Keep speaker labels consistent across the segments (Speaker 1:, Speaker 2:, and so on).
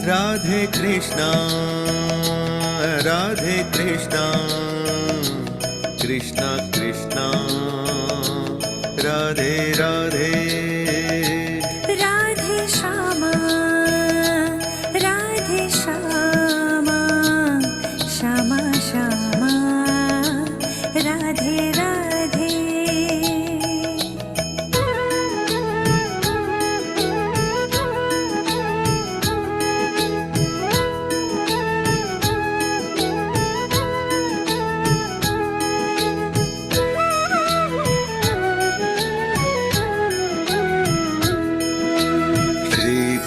Speaker 1: राधे कृष्णा राधे कृष्णा कृष्णा कृष्णा राधे राधे
Speaker 2: राधे श्यामा श्यामा श्यामा राधे राधे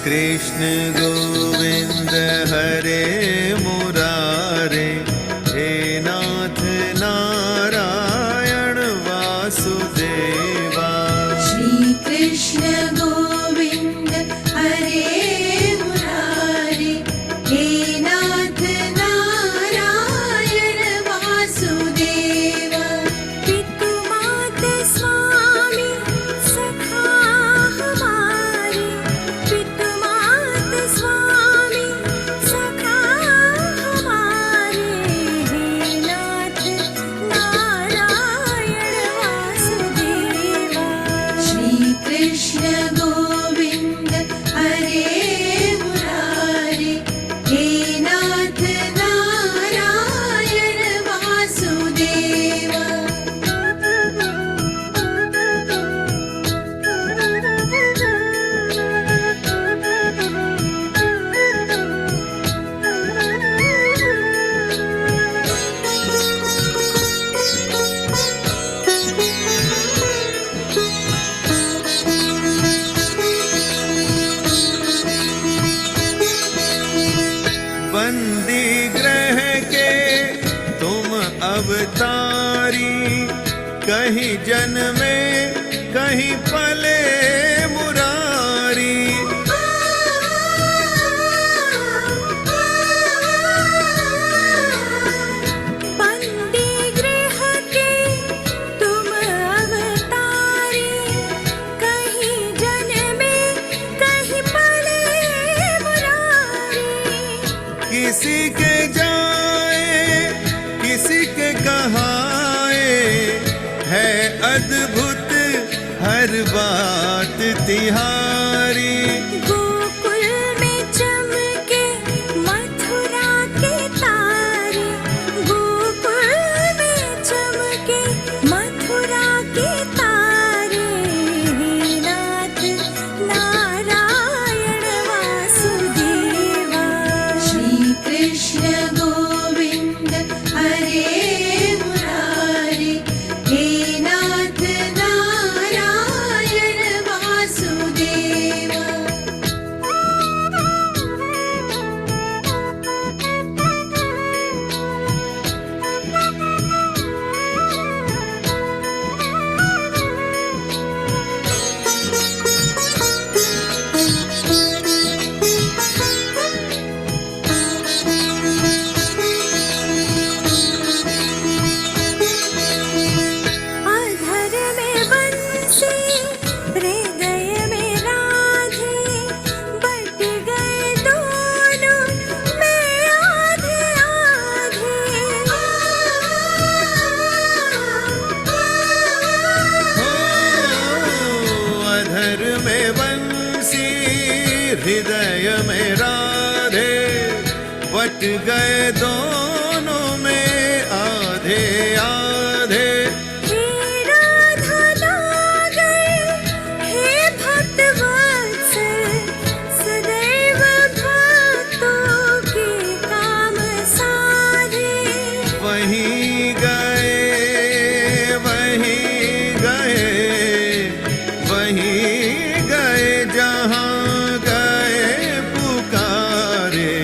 Speaker 1: कृष्ण गोविंद हरे मुरारे हे नाथ नारायण वासुदेवा।
Speaker 2: श्री कृष्ण गोविंद हरे मुरारे हे नाथ नारायण वासुदेवा। पितु मात स्वामी सखा हमारे, पितु मात स्वामी सखा हमारे, हे नाथ नारायण वासुदेवा। श्री कृष्ण गोविंद हरे मुरारे हे नाथ नारायण वासुदेवा।
Speaker 1: बंदी ग्रह के तुम अवतारी, कहीं जन्मे कहीं पले मुरारी।
Speaker 2: बंदी गृह के तुम अवतारी, कहीं जन्मे कहीं पले मुरारी।
Speaker 1: किसी के जाए किसी के कहाए, है अद्भुत हर बात तिहारी।
Speaker 2: गोकुल में चमके मथुरा के तारे, गोकुल में चमके मथुरा के तारे, हे नाथ नारायण वासुदेवा। श्री कृष्ण गोविंद हरे मुरारे हे नाथ नारायण वासुदेवा। अधर में बंसी हृदय में राधे, बट गए दोनों में आधे आधे।
Speaker 1: अधर में बंसी हृदय में राधे, बट गए दोनों में आधे आधे।
Speaker 2: हे राधा नागर हे भक्त वत्सल, सदैव भक्तों के काम साधे।
Speaker 1: वहीं गए जहाँ गए पुकारे,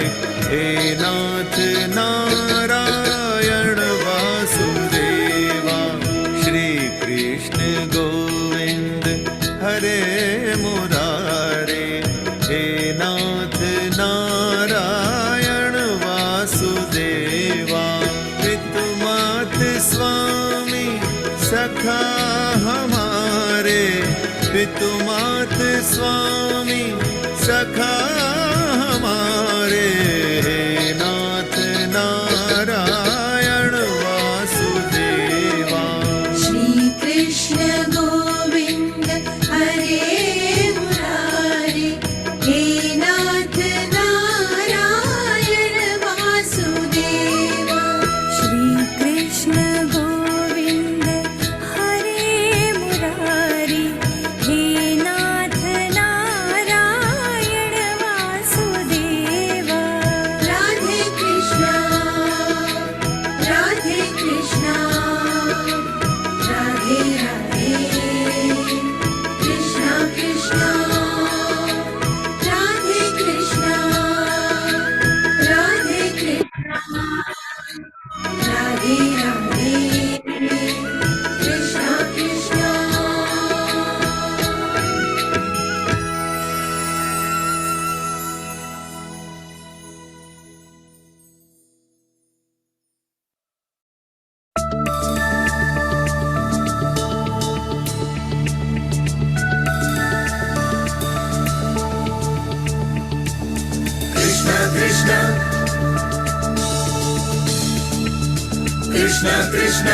Speaker 1: हे नाथ नारायण वासुदेवा। श्री कृष्ण गोविंद हरे मुरारे हे नाथ नारायण वासुदेवा। पितु मात स्वामी सखा हमारे, पितु मात स्वामी सखा हमारे। हमारे, हे नाथ नारायण वासुदेवा।
Speaker 2: श्री कृष्ण गोविंद हरे मुरारी, हे नाथ नारायण वासुदेवा। श्री कृष्ण गोविंद हरे मुरारी, हे नाथ नारायण वासुदेवा। राधे कृष्णा, राधे कृष्णा, राधे राधे, कृष्णा कृष्णा, राधे कृष्णा, राधे कृष्णा, राधे राधे, कृष्णा कृष्णा।
Speaker 1: कृष्ण कृष्ण,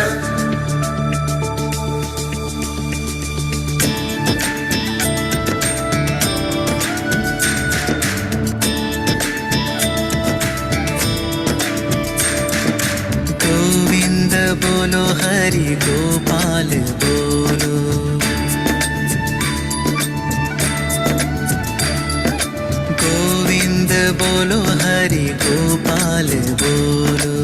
Speaker 3: गोविंद बोलो हरि गोपाल बोलो, गोविंद बोलो हरि गोपाल बोलो।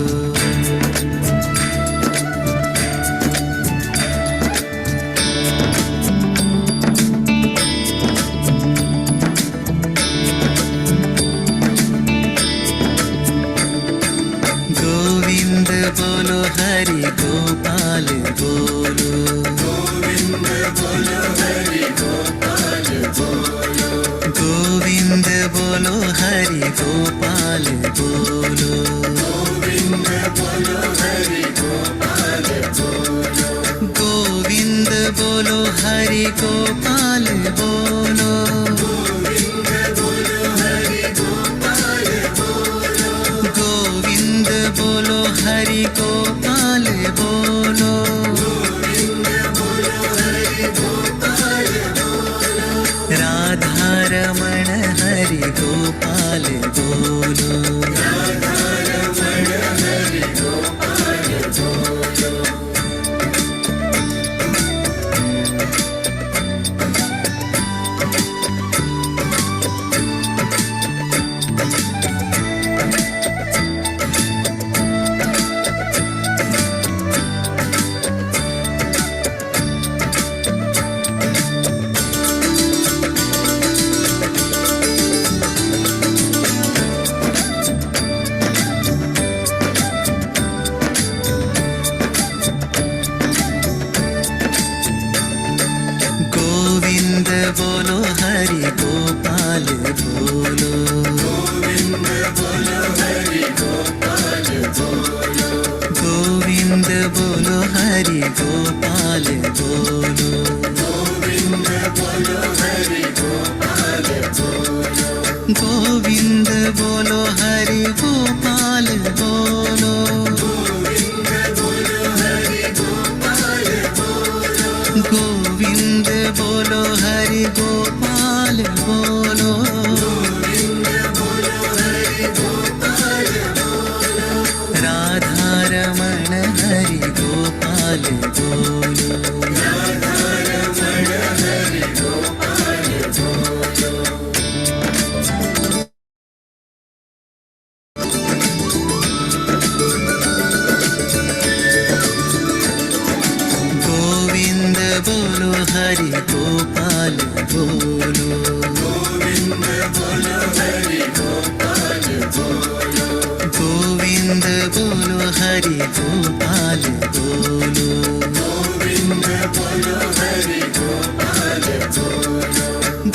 Speaker 3: गोविंद बोलो हरि गोपाल बोलो, गोविंद बोलो हरि गोपाल बोलो, गोविंद बोलो हरि गोपाल बोलो, गोविंद बोलो हरि गोपाल बोलो, गोविंद बोलो हरि गोपाल बोलो, गोविंद बोलो हरि गोपाल बोलो, गोविंद बोलो हरि गोपाल बोलो, गोविंद बोलो हरि गोपाल बोलो, राधा रमण हरि गोपाल बोलो, राधा रमण हरि गोपाल बोलो। गोविंद बोलो हरि गोपाल बोलो, गोविंद बोलो हरि गोपाल बोलो, गोविंद बोलो हरि गोपाल बोलो, गोविंद बोलो हरि गोपाल बोलो, गोविंद बोलो हरि गोपाल बोलो, गोविंद बोलो हरि गोपाल बोलो, गोविंद बोलो हरि गोपाल बोलो, गोविंद बोलो हरि गोपाल बोलो, राधा रमण हरि गोपाल बोलो, राधा रमण हरि गोपाल बोलो। गोविंद बोलो हरि गोपाल बोलो, गोविंद बोलो हरि गोपाल बोलो, गोविंद बोलो हरि गोपाल बोलो, गोविंद बोलो हरि गोपाल बोलो,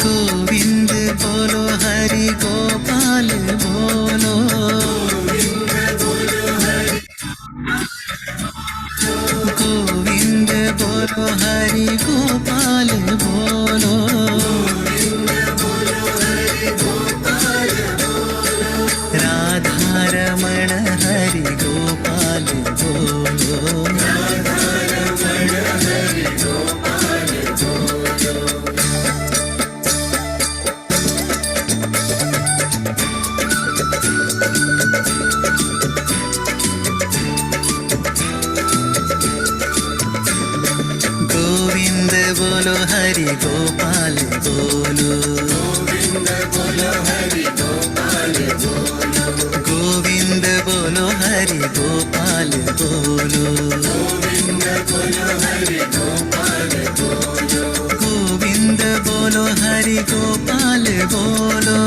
Speaker 3: गोविंद बोलो हरि गोपाल बोलो, गोविंद बोलो हरि, गोविंद बोलो हरि गोपाल बोलो, गोविंद बोलो हरि गोपाल बोलो, बोलो हरि गोपाल बोलो
Speaker 1: गोविंद बोलो हरि गोपाल बोलो
Speaker 3: गोविंद बोलो हरि गोपाल बोलो
Speaker 1: गोविंद बोलो हरि गोपाल बोलो
Speaker 3: गोविंद बोलो हरि गोपाल बोलो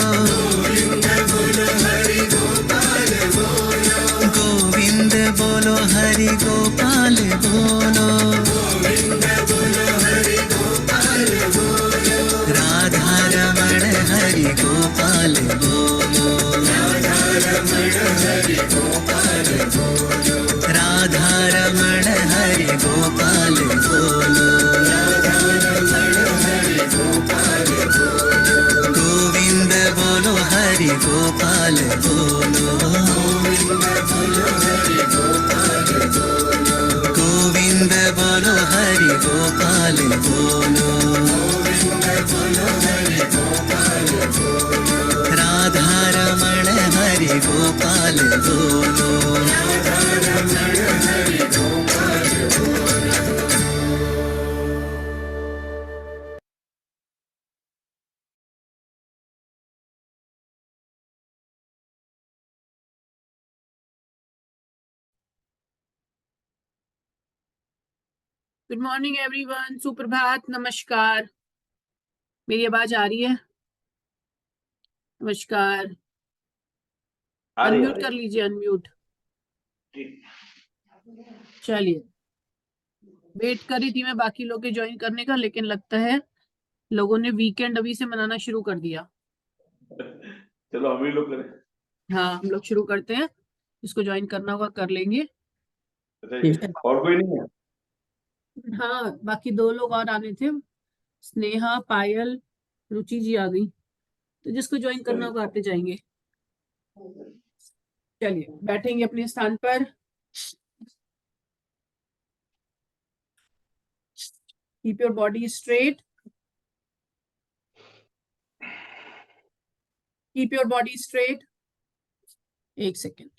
Speaker 1: गोविंद बोलो हरि गोपाल बोलो
Speaker 3: गोविंद बोलो हरि गोपाल बोलो
Speaker 1: गोविंद बोलो हरि गोपाल बोलो
Speaker 3: राधा रमण हरि गोपाल बोलो
Speaker 1: राधा रमण हरि गोपाल बोलो
Speaker 3: राधा रमण हरि गोपाल बोलो
Speaker 1: राधा रमण हरि गोपाल बोलो
Speaker 3: गोविंद बोलो हरि गोपाल बोलो
Speaker 1: गोविंद बोलो हरि गोपाल बोलो
Speaker 3: गोविंद बोलो हरि गोपाल बोलो
Speaker 1: गोविंद बोलो हरि गोपाल बोलो
Speaker 3: राधा रमण हरि गोपाल बोलो
Speaker 1: राधा रमण हरि गोपाल बोलो
Speaker 4: गुड मॉर्निंग एवरीवन, सुप्रभात, नमस्कार। मेरी आवाज आ रही है? नमस्कार। अनम्यूट कर लीजिए, अनम्यूट। चलिए, वेट कर रही थी मैं बाकी लोग के ज्वाइन करने का, लेकिन लगता है लोगों ने वीकेंड अभी से मनाना शुरू कर दिया।
Speaker 5: चलो हम ही लोग करें।
Speaker 4: हाँ, हम लोग शुरू करते हैं। जिसको ज्वाइन करना होगा कर लेंगे।
Speaker 5: अच्छा, और कोई नहीं है?
Speaker 4: हाँ, बाकी 2 लोग और आने थे। स्नेहा, पायल, रुचि जी आ गई। तो जिसको ज्वाइन करना होगा आते जाएंगे। चलिए, बैठेंगे अपने स्थान पर। Keep your body straight. Keep your body straight. एक सेकेंड।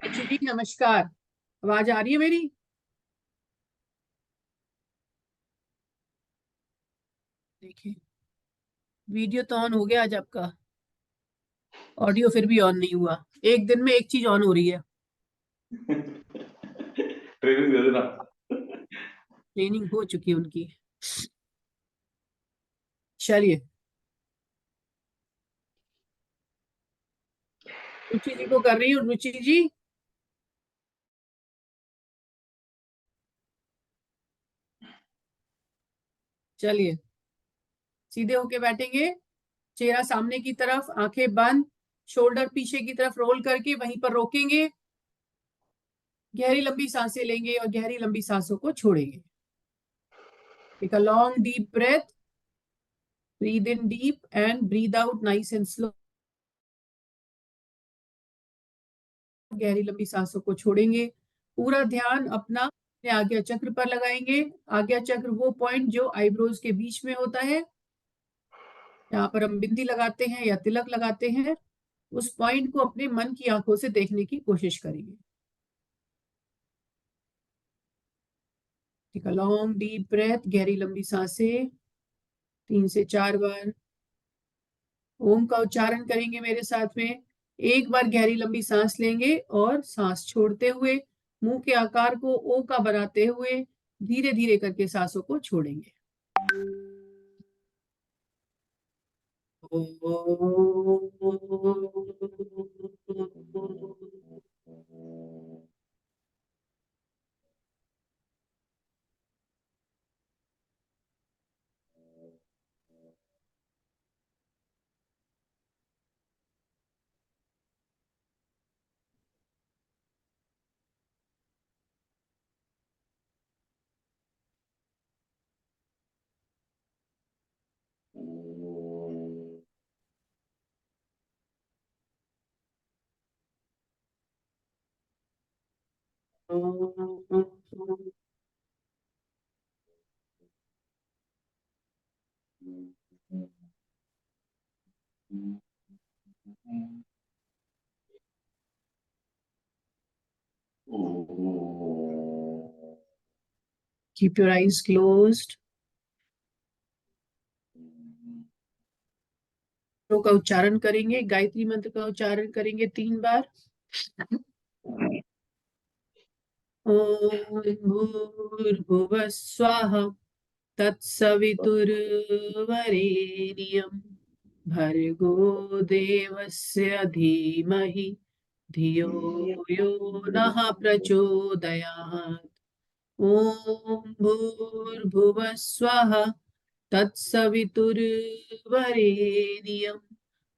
Speaker 4: रुचि जी नमस्कार। आवाज आ रही है मेरी? देखिए, वीडियो तो ऑन हो गया आज आपका, ऑडियो फिर भी ऑन नहीं हुआ। एक दिन में एक चीज ऑन हो रही है।
Speaker 5: ट्रेनिंग दे देना।
Speaker 4: ट्रेनिंग हो चुकी है उनकी। चलिए, रुचि जी को कर रही हूँ। रुचि जी, चलिए सीधे होके बैठेंगे। चेहरा सामने की तरफ, आंखें बंद, शोल्डर पीछे की तरफ रोल करके वहीं पर रोकेंगे। गहरी लंबी सांसें लेंगे और गहरी लंबी सांसों को छोड़ेंगे। Take a long deep breath. Breathe in deep and breathe out nice and slow. गहरी लंबी सांसों को छोड़ेंगे। पूरा ध्यान अपना अपने आज्ञा चक्र पर लगाएंगे। आज्ञा चक्र वो पॉइंट जो आईब्रोज के बीच में होता है, यहाँ पर हम बिंदी लगाते हैं या तिलक लगाते हैं। उस पॉइंट को अपने मन की आंखों से देखने की कोशिश करेंगे। Take a long deep breath. गहरी लंबी सांसें 3 से 4 बार। ओम का उच्चारण करेंगे मेरे साथ में। एक बार गहरी लंबी सांस लेंगे और सांस छोड़ते हुए मुंह के आकार को ओ का बनाते हुए धीरे धीरे करके सांसों को छोड़ेंगे। Keep your eyes closed. का उच्चारण करेंगे, गायत्री मंत्र का उच्चारण करेंगे 3 बार। ओम भूर्भुवः स्वाहा तत्सवितुर्वरेण्यं भर्गो देवस्य धीमहि धियो यो नः प्रचोदयात्। ओम भूर्भुवः स्वाहा तत्सवितुर्वरेण्यं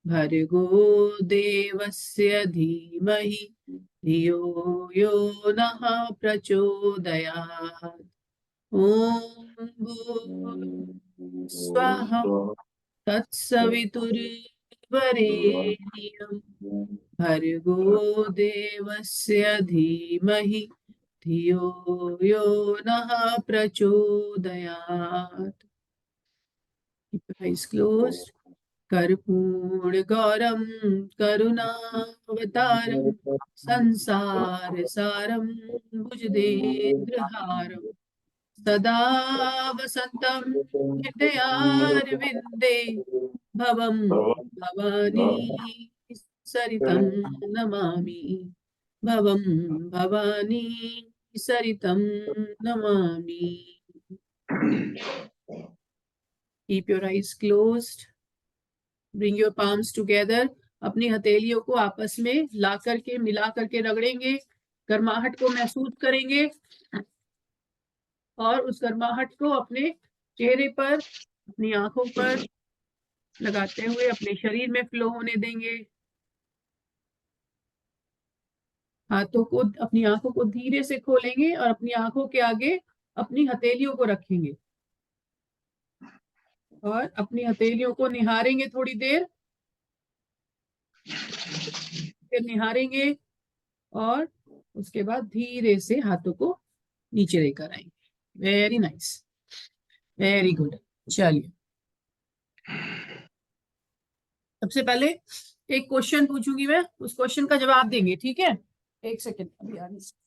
Speaker 4: भर्गो देवस्य धीमहि धियो यो नः प्रचोदयात्। ओम भूर्भुवः स्वाहा तत्सवितुर्वरेण्यं भर्गो देवस्य धीमहि धियो यो नः प्रचोदयात्। Keep your eyes closed. कर्पूरगौरं करुणावतारं संसारसारं भुजगेन्द्रहारं सदा वसन्तं हृदयारविन्दे भवं भवानी सरितं नमामि। भवं Bhavani सरितं Namami. Keep your eyes closed. Bring your palms together. अपनी हथेलियों को आपस में ला करके मिला करके रगड़ेंगे, गर्माहट को महसूस करेंगे और उस गर्माहट को अपने चेहरे पर, अपनी आंखों पर लगाते हुए अपने शरीर में फ्लो होने देंगे। हाथों को, अपनी आंखों को धीरे से खोलेंगे और अपनी आंखों के आगे अपनी हथेलियों को रखेंगे और अपनी हथेलियों को निहारेंगे थोड़ी देर, फिर निहारेंगे और उसके बाद धीरे से हाथों को नीचे लेकर आएंगे। Very nice, very good. चलिए, सबसे पहले एक क्वेश्चन पूछूंगी मैं, उस क्वेश्चन का जवाब देंगे, ठीक है? 1 सेकेंड अभी आने से।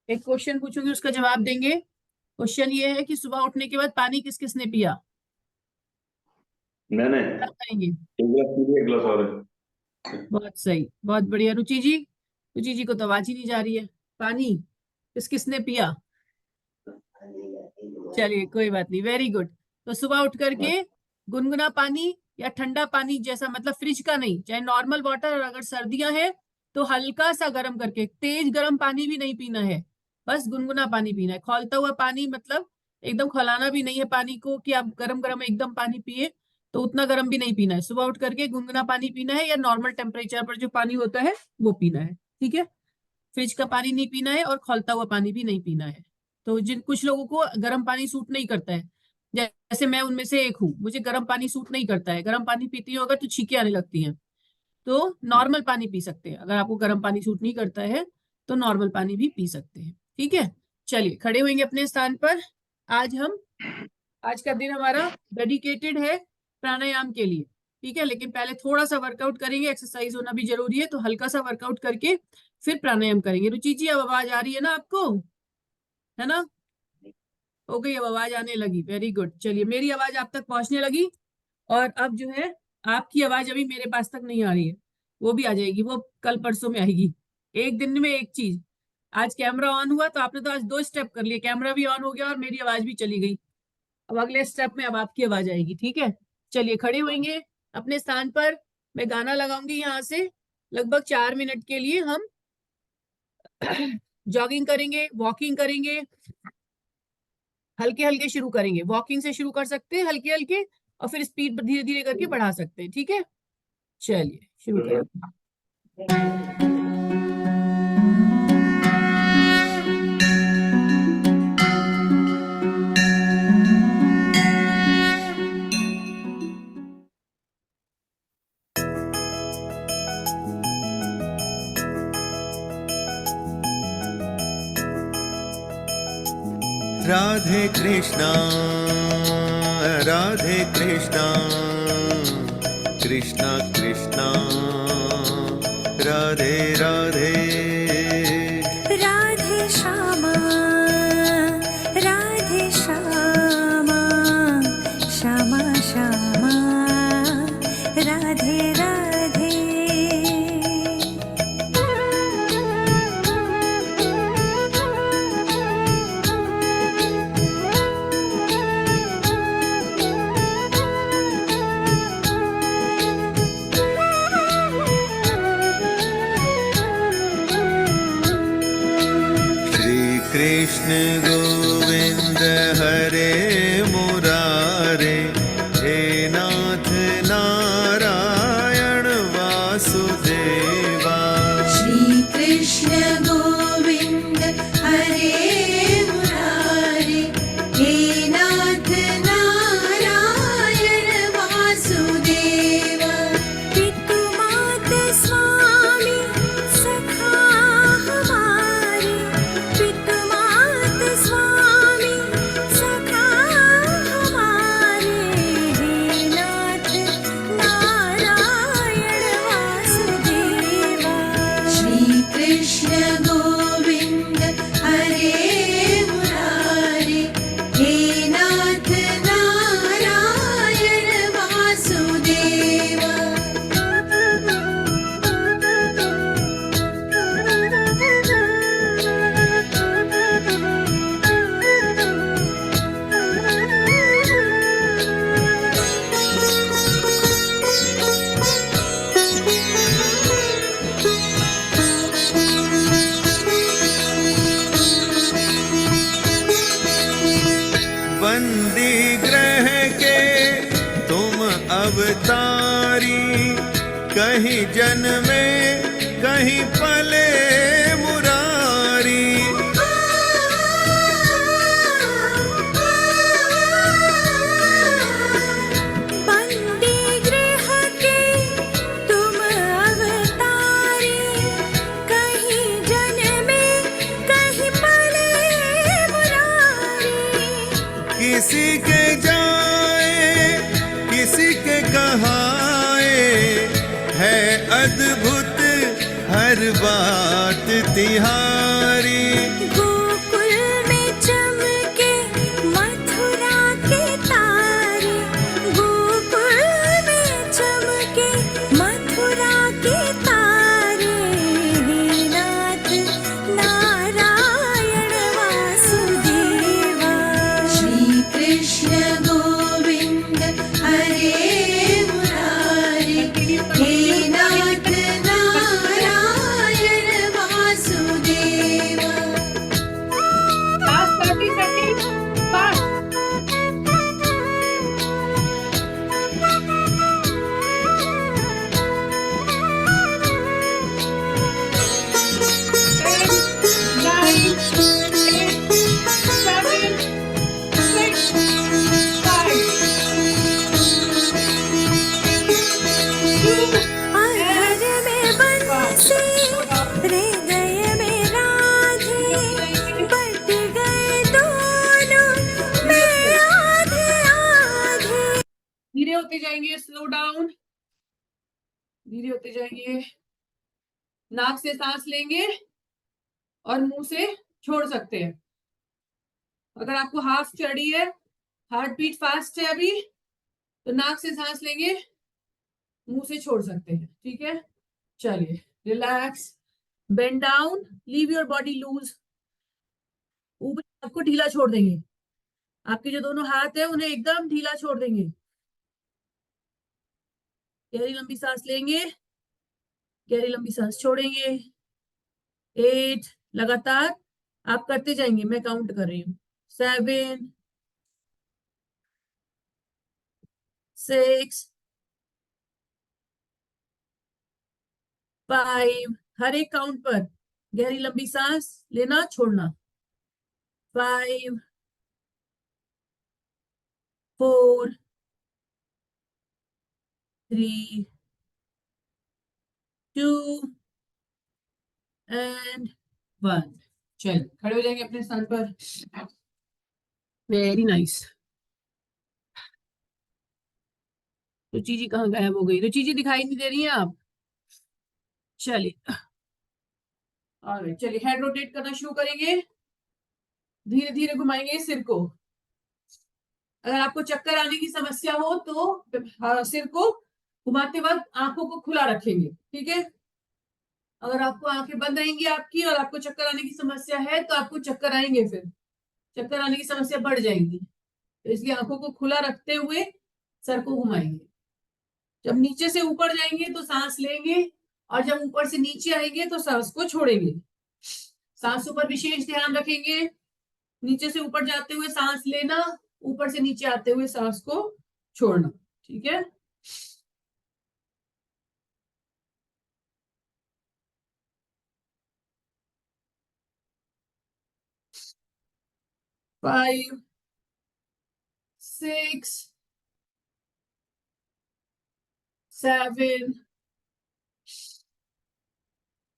Speaker 4: एक क्वेश्चन पूछूंगी, उसका जवाब देंगे। क्वेश्चन ये है कि सुबह उठने के बाद पानी किस किसने पिया?
Speaker 5: मैंने
Speaker 4: बताएंगे।
Speaker 5: एक गिलास और है।
Speaker 4: बहुत सही, बहुत बढ़िया। रुचि जी, रुचि जी को तो आवाज ही नहीं जा रही है। पानी किस किसने पिया? चलिए कोई बात नहीं, वेरी गुड। तो सुबह उठ करके गुनगुना पानी या ठंडा पानी, जैसा मतलब फ्रिज का नहीं, चाहे नॉर्मल वाटर, और अगर सर्दियां हैं तो हल्का सा गर्म करके, तेज गर्म पानी भी नहीं पीना है, बस गुनगुना पानी पीना है। खौलता हुआ पानी मतलब एकदम खौलाना भी नहीं है पानी को कि आप गरम गरम एकदम पानी पिए, तो उतना गर्म भी नहीं पीना है। सुबह उठ करके गुनगुना पानी पीना है या नॉर्मल टेम्परेचर पर जो पानी होता है वो पीना है, ठीक है? फ्रिज का पानी नहीं पीना है और खौलता हुआ पानी भी नहीं पीना है। तो कुछ लोगों को गर्म पानी सूट नहीं करता है, जैसे मैं उनमें से एक हूँ, मुझे गर्म पानी सूट नहीं करता है। गर्म पानी पीती हूँ अगर तो छींकें आने लगती हैं। तो नॉर्मल पानी पी सकते हैं, अगर आपको गर्म पानी सूट नहीं करता है तो नॉर्मल पानी भी पी सकते हैं, ठीक है? चलिए खड़े होंगे अपने स्थान पर। आज का दिन हमारा डेडिकेटेड है प्राणायाम के लिए, ठीक है? लेकिन पहले थोड़ा सा वर्कआउट करेंगे, एक्सरसाइज होना भी जरूरी है, तो हल्का सा वर्कआउट करके फिर प्राणायाम करेंगे। रुचि जी, अब आवाज आ रही है ना आपको? है ना? हो गई, अब आवाज आने लगी, वेरी गुड। चलिए, मेरी आवाज आप तक पहुंचने लगी और अब जो है आपकी आवाज अभी मेरे पास तक नहीं आ रही है, वो भी आ जाएगी, वो कल परसों में आएगी। एक दिन में एक चीज। आज कैमरा ऑन हुआ तो आपने तो आज 2 स्टेप कर लिए, कैमरा भी ऑन हो गया और मेरी आवाज भी चली गई। अब अगले स्टेप में अब आपकी आवाज आएगी, ठीक है? चलिए खड़े होंगे अपने स्थान पर। मैं गाना लगाऊंगी यहाँ से, लगभग 4 मिनट के लिए हम जॉगिंग करेंगे, वॉकिंग करेंगे, हल्के हल्के शुरू करेंगे। वॉकिंग से शुरू कर सकते हैं हल्के हल्के, और फिर स्पीड धीरे धीरे करके बढ़ा सकते हैं, ठीक है? चलिए शुरू करें।
Speaker 3: राधे कृष्णा
Speaker 6: राधे कृष्णा कृष्णा कृष्णा राधे राधे
Speaker 2: राधे श्यामा राधे श्यामा श्यामा श्यामा राधे राधे
Speaker 6: श्री कृष्ण गोविंद हरे मुरारे हे नाथ नारायण वासुदेवा
Speaker 2: श्री कृष्ण गोविंद हरे मुरारे हे नाथ नारायण वासुदेवा पितु मात स्वामी सखा हमारे पितु मात स्वामी सखा हमारे हे नाथ नारायण वासुदेवा श्री कृष्ण गोविंद हरे मुरारे हे नाथ नारायण वासुदेवा
Speaker 6: बंदी ग्रह के तुम अवतारी कहीं जन्मे कहीं पले मुरारी
Speaker 2: बंदी गृह के तुम अवतारी कहीं जन्मे कहीं पले मुरारी
Speaker 6: किसी के जाए किसी के कहाए है अद्भुत हर बात तिहारी
Speaker 2: गोकुल में चमके मथुरा के तारे गोकुल में चमके मथुरा के तारे हे नाथ नारायण वासुदेवा श्री कृष्ण गोविंद हरे मुरारे हे नाथ Narayan Vasudeva
Speaker 4: Last 30 seconds. Fast. धीरे होते जाएंगे, स्लो डाउन, धीरे होते जाएंगे। नाक से सांस लेंगे और मुंह से छोड़ सकते हैं। अगर आपको हाफ चढ़ी है, हार्ट बीट फास्ट है अभी, तो नाक से सांस लेंगे, मुंह से छोड़ सकते हैं। ठीक है, चलिए relax, bend down, leave your body loose. ऊपर आपको ढीला छोड़ देंगे, आपके जो दोनों हाथ है उन्हें एकदम ढीला छोड़ देंगे। गहरी लंबी सांस लेंगे, गहरी लंबी सांस छोड़ेंगे। 8 लगातार आप करते जाएंगे, मैं काउंट कर रही हूँ। 7 6 5, हर एक काउंट पर गहरी लंबी सांस लेना छोड़ना। 5 4 3 2 and 1। चल खड़े हो जाएंगे अपने स्थान पर। Very nice. रुचि जी कहाँ गायब हो गई? रुचि जी दिखाई नहीं दे रही है आप? चलिए और चलिए हेड रोटेट करना शुरू करेंगे, धीरे धीरे घुमाएंगे सिर को। अगर आपको चक्कर आने की समस्या हो तो सिर को घुमाते वक्त आंखों को खुला रखेंगे, ठीक है। अगर आपको आंखें बंद रहेंगी आपकी और आपको चक्कर आने की समस्या है तो आपको चक्कर आएंगे, फिर चक्कर आने की समस्या बढ़ जाएगी। तो इसलिए आंखों को खुला रखते हुए सर को घुमाएंगे। जब नीचे से ऊपर जाएंगे तो सांस लेंगे, और जब ऊपर से नीचे आएंगे तो सांस को छोड़ेंगे। सांसों पर विशेष ध्यान रखेंगे। नीचे से ऊपर जाते हुए सांस लेना, ऊपर से नीचे आते हुए सांस को छोड़ना, ठीक है। Five, six, seven,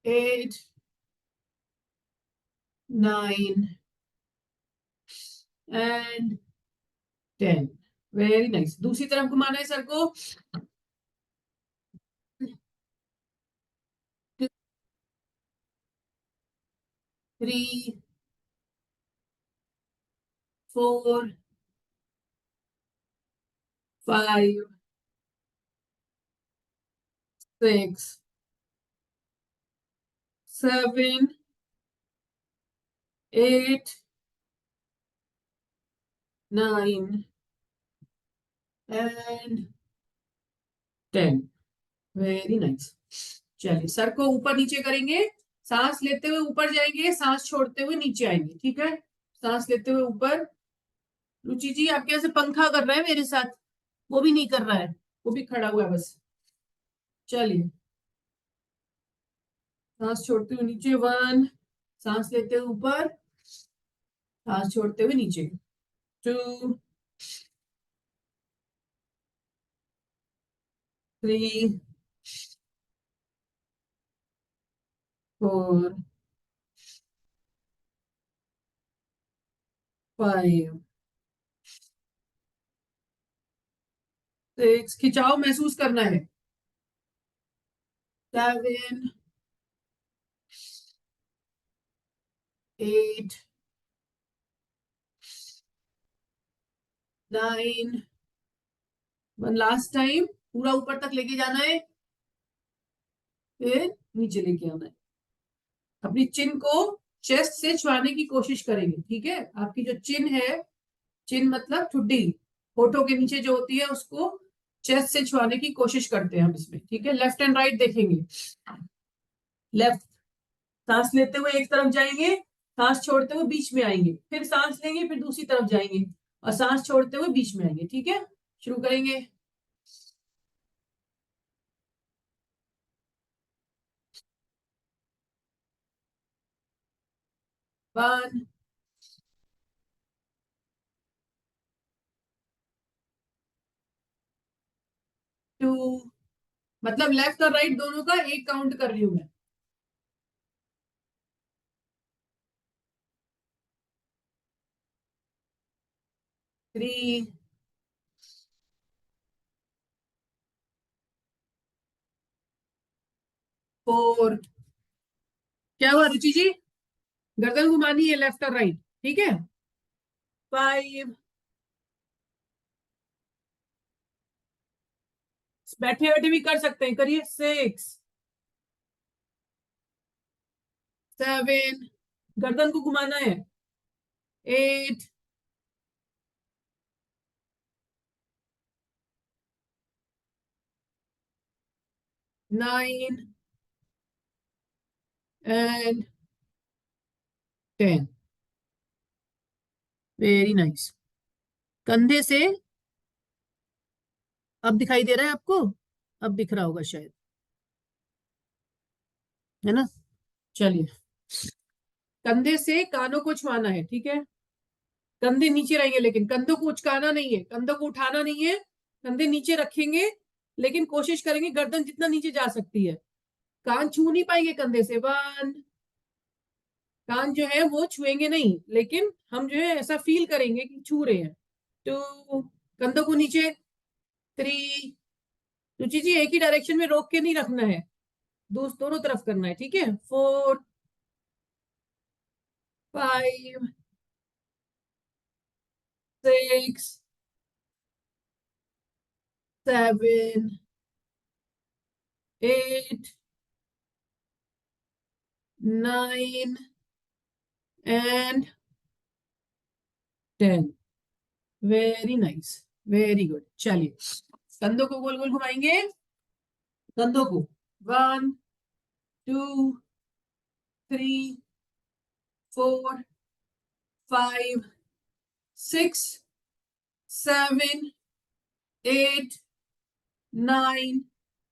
Speaker 4: eight, nine and 10। Very nice. दूसरी तरफ घुमाना है सर को। 3, 4, 5, 6, 7, 8, 9 एंड 10। Very nice. चलिए सर को ऊपर नीचे करेंगे, सांस लेते हुए ऊपर जाएंगे, सांस छोड़ते हुए नीचे आएंगे, ठीक है। सांस लेते हुए ऊपर। रुचि जी आप कैसे पंखा कर रहे हैं मेरे साथ? वो भी नहीं कर रहा है, वो भी खड़ा हुआ है बस। चलिए सांस छोड़ते हुए नीचे 1, सांस लेते हुए ऊपर, सांस छोड़ते हुए नीचे 2, 3, 4, 5, 6, खिंचाव महसूस करना है, 7, 8, 9, वन लास्ट टाइम। पूरा ऊपर तक लेके जाना है, फिर नीचे लेके आना है। अपनी चिन को चेस्ट से छुआने की कोशिश करेंगे, ठीक है। आपकी जो चिन है, चिन मतलब ठुड्डी, होठों के नीचे जो होती है, उसको चेस्ट से छुआने की कोशिश करते हैं हम इसमें, ठीक है। लेफ्ट एंड राइट देखेंगे। लेफ्ट, सांस लेते हुए एक तरफ जाएंगे, सांस छोड़ते हुए बीच में आएंगे, फिर सांस लेंगे, फिर दूसरी तरफ जाएंगे और सांस छोड़ते हुए बीच में आएंगे, ठीक है। शुरू करेंगे। 1, 2, मतलब लेफ्ट और राइट दोनों का एक काउंट कर रही हूं मैं। 3, 4, क्या हुआ रुचि जी? गर्दन घुमानी है लेफ्ट और राइट, ठीक है। 5, बैठे बैठे भी कर सकते हैं, करिए। 6, 7, गर्दन को घुमाना है। 8, 9 एंड 10। Very nice. कंधे से, अब दिखाई दे रहा है आपको? अब दिख रहा होगा शायद, है ना। चलिए कंधे से कानों को छुआना है, ठीक है। कंधे नीचे रहेंगे, लेकिन कंधों को उचकाना नहीं है, कंधों को उठाना नहीं है। कंधे नीचे रखेंगे, लेकिन कोशिश करेंगे गर्दन जितना नीचे जा सकती है। कान छू नहीं पाएंगे कंधे से। 1, कान जो है वो छुएंगे नहीं, लेकिन हम जो है ऐसा फील करेंगे कि छू रहे हैं। 2, कंधों को नीचे। 3, रुचि जी एक ही डायरेक्शन में रोक के नहीं रखना है, दोनों तरफ करना है, ठीक है। 4 5 6 7 8 9 and 10। Very nice, very good. चलिए कंधों को गोल गोल घुमाएंगे, कंधों को 1 2 3 4 5 6 7 8 9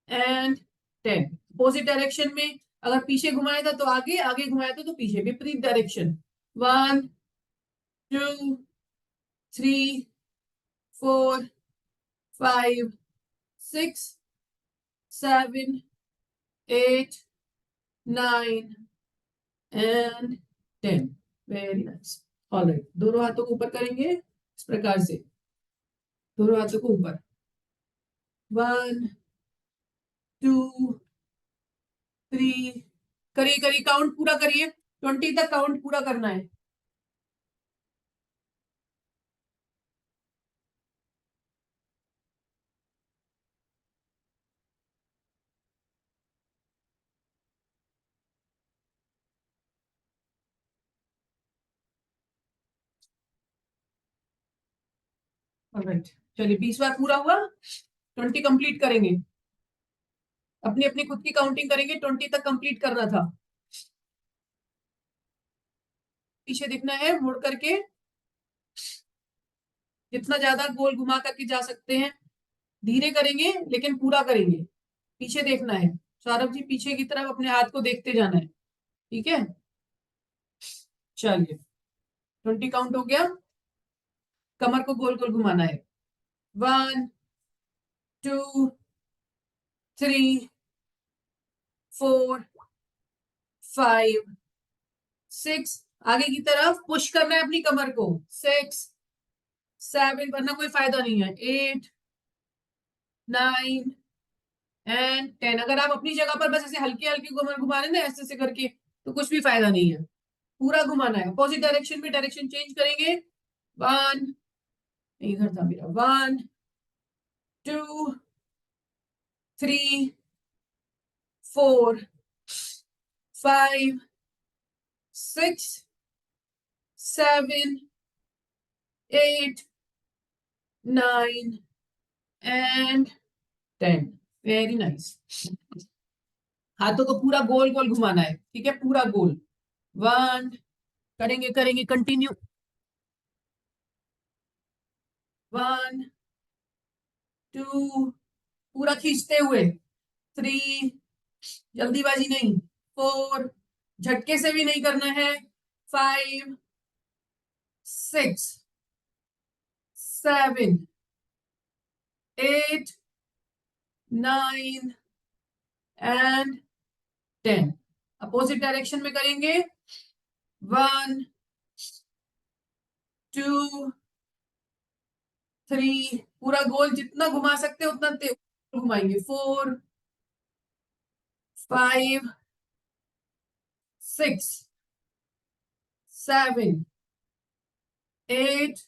Speaker 4: एंड 10। अपोजिट डायरेक्शन में, अगर पीछे घुमाया था तो आगे, आगे घुमाया था तो पीछे, विपरीत direction. 1 2 3 4 5 6 7 8 9 and 10। Very nice. Alright, दोनों हाथों को ऊपर करेंगे इस प्रकार से, दोनों हाथों को ऊपर। 1 2 3 करिए करिए, काउंट पूरा करिए, 20 तक काउंट पूरा करना है। ऑलराइट, चलिए 20 बार पूरा हुआ, 20 कंप्लीट करेंगे। अपनी अपनी खुद की काउंटिंग करेंगे, 20 तक कंप्लीट करना था। पीछे दिखना है मुड़ करके, जितना ज्यादा गोल घुमा करके जा सकते हैं। धीरे करेंगे लेकिन पूरा करेंगे। पीछे देखना है, सौरभ जी पीछे की तरफ अपने हाथ को देखते जाना है, ठीक है। चलिए 20 काउंट हो गया, कमर को गोल गोल घुमाना है। 1 2 3 4 5 6, आगे की तरफ पुश करना है अपनी कमर को। 6 7, वरना कोई फायदा नहीं है। 8 9 एंड 10। अगर आप अपनी जगह पर बस ऐसे हल्के हल्के कमर घुमा रहे हैं ना ऐसे ऐसे करके, तो कुछ भी फायदा नहीं है। पूरा घुमाना है। अपोजिट डायरेक्शन में डायरेक्शन चेंज करेंगे। 1, इधर था मेरा। 1 2 3 4 5 6 7 8 9 एंड 10। Very nice. हाथों को पूरा गोल गोल घुमाना है, ठीक है, पूरा गोल। 1 करेंगे करेंगे कंटिन्यू। 1 2 पूरा खींचते हुए। 3 जल्दीबाजी नहीं। 4 झटके से भी नहीं करना है। 5 6 7 8 9 एंड 10। अपोजिट डायरेक्शन में करेंगे। 1 2 3 पूरा गोल, जितना घुमा सकते हैं उतना घुमाएंगे। 4 5 6 7 8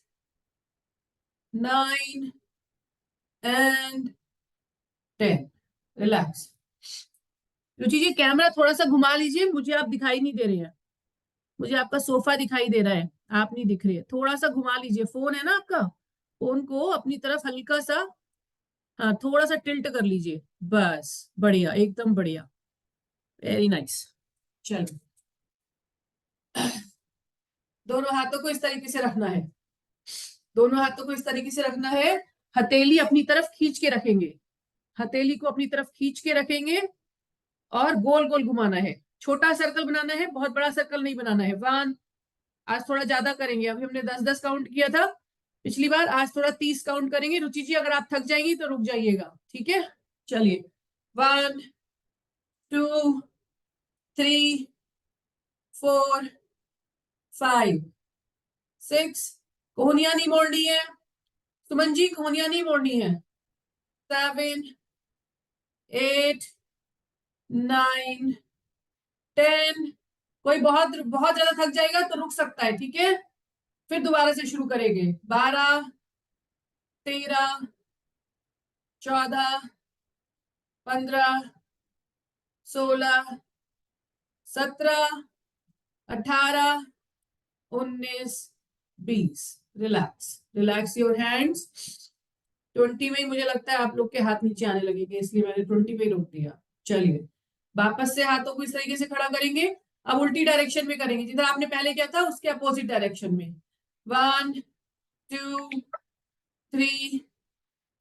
Speaker 4: 9 and 10। Relax. Ruchi ji camera थोड़ा सा घुमा लीजिए, मुझे आप दिखाई नहीं दे रहे हैं। मुझे आपका सोफा दिखाई दे रहा है, आप नहीं दिख रही है। थोड़ा सा घुमा लीजिए, फोन है ना आपका, फोन को अपनी तरफ हल्का सा, हाँ थोड़ा सा टिल्ट कर लीजिए, बस बढ़िया, एकदम बढ़िया, वेरी नाइस। चलो दोनों हाथों को इस तरीके से रखना है, दोनों हाथों को इस तरीके से रखना है। हथेली अपनी तरफ खींच के रखेंगे, हथेली को अपनी तरफ खींच के रखेंगे और गोल गोल घुमाना है। छोटा सर्कल बनाना है, बहुत बड़ा सर्कल नहीं बनाना है। 1, आज थोड़ा ज्यादा करेंगे, अभी हमने 10-10 काउंट किया था पिछली बार, आज थोड़ा 30 काउंट करेंगे। रुचि जी अगर आप थक जाएंगी तो रुक जाइएगा, ठीक है। चलिए 1 2 3 4 5 6, कोहनियां नहीं मोड़नी है सुमन जी, कोहनियां नहीं मोड़नी है। 7 8 9 10। कोई बहुत बहुत ज्यादा थक जाएगा तो रुक सकता है, ठीक है, फिर दोबारा से शुरू करेंगे। 12 13 14 15 16 17 18 19 20। Relax relax your hands. 20 में ही मुझे लगता है आप लोग के हाथ नीचे आने लगेंगे, इसलिए मैंने 20 पे ही रोक दिया। चलिए वापस से हाथों को इस तरीके से खड़ा करेंगे। अब उल्टी डायरेक्शन में करेंगे, जिधर आपने पहले किया था उसके अपोजिट डायरेक्शन में। 1 2 3।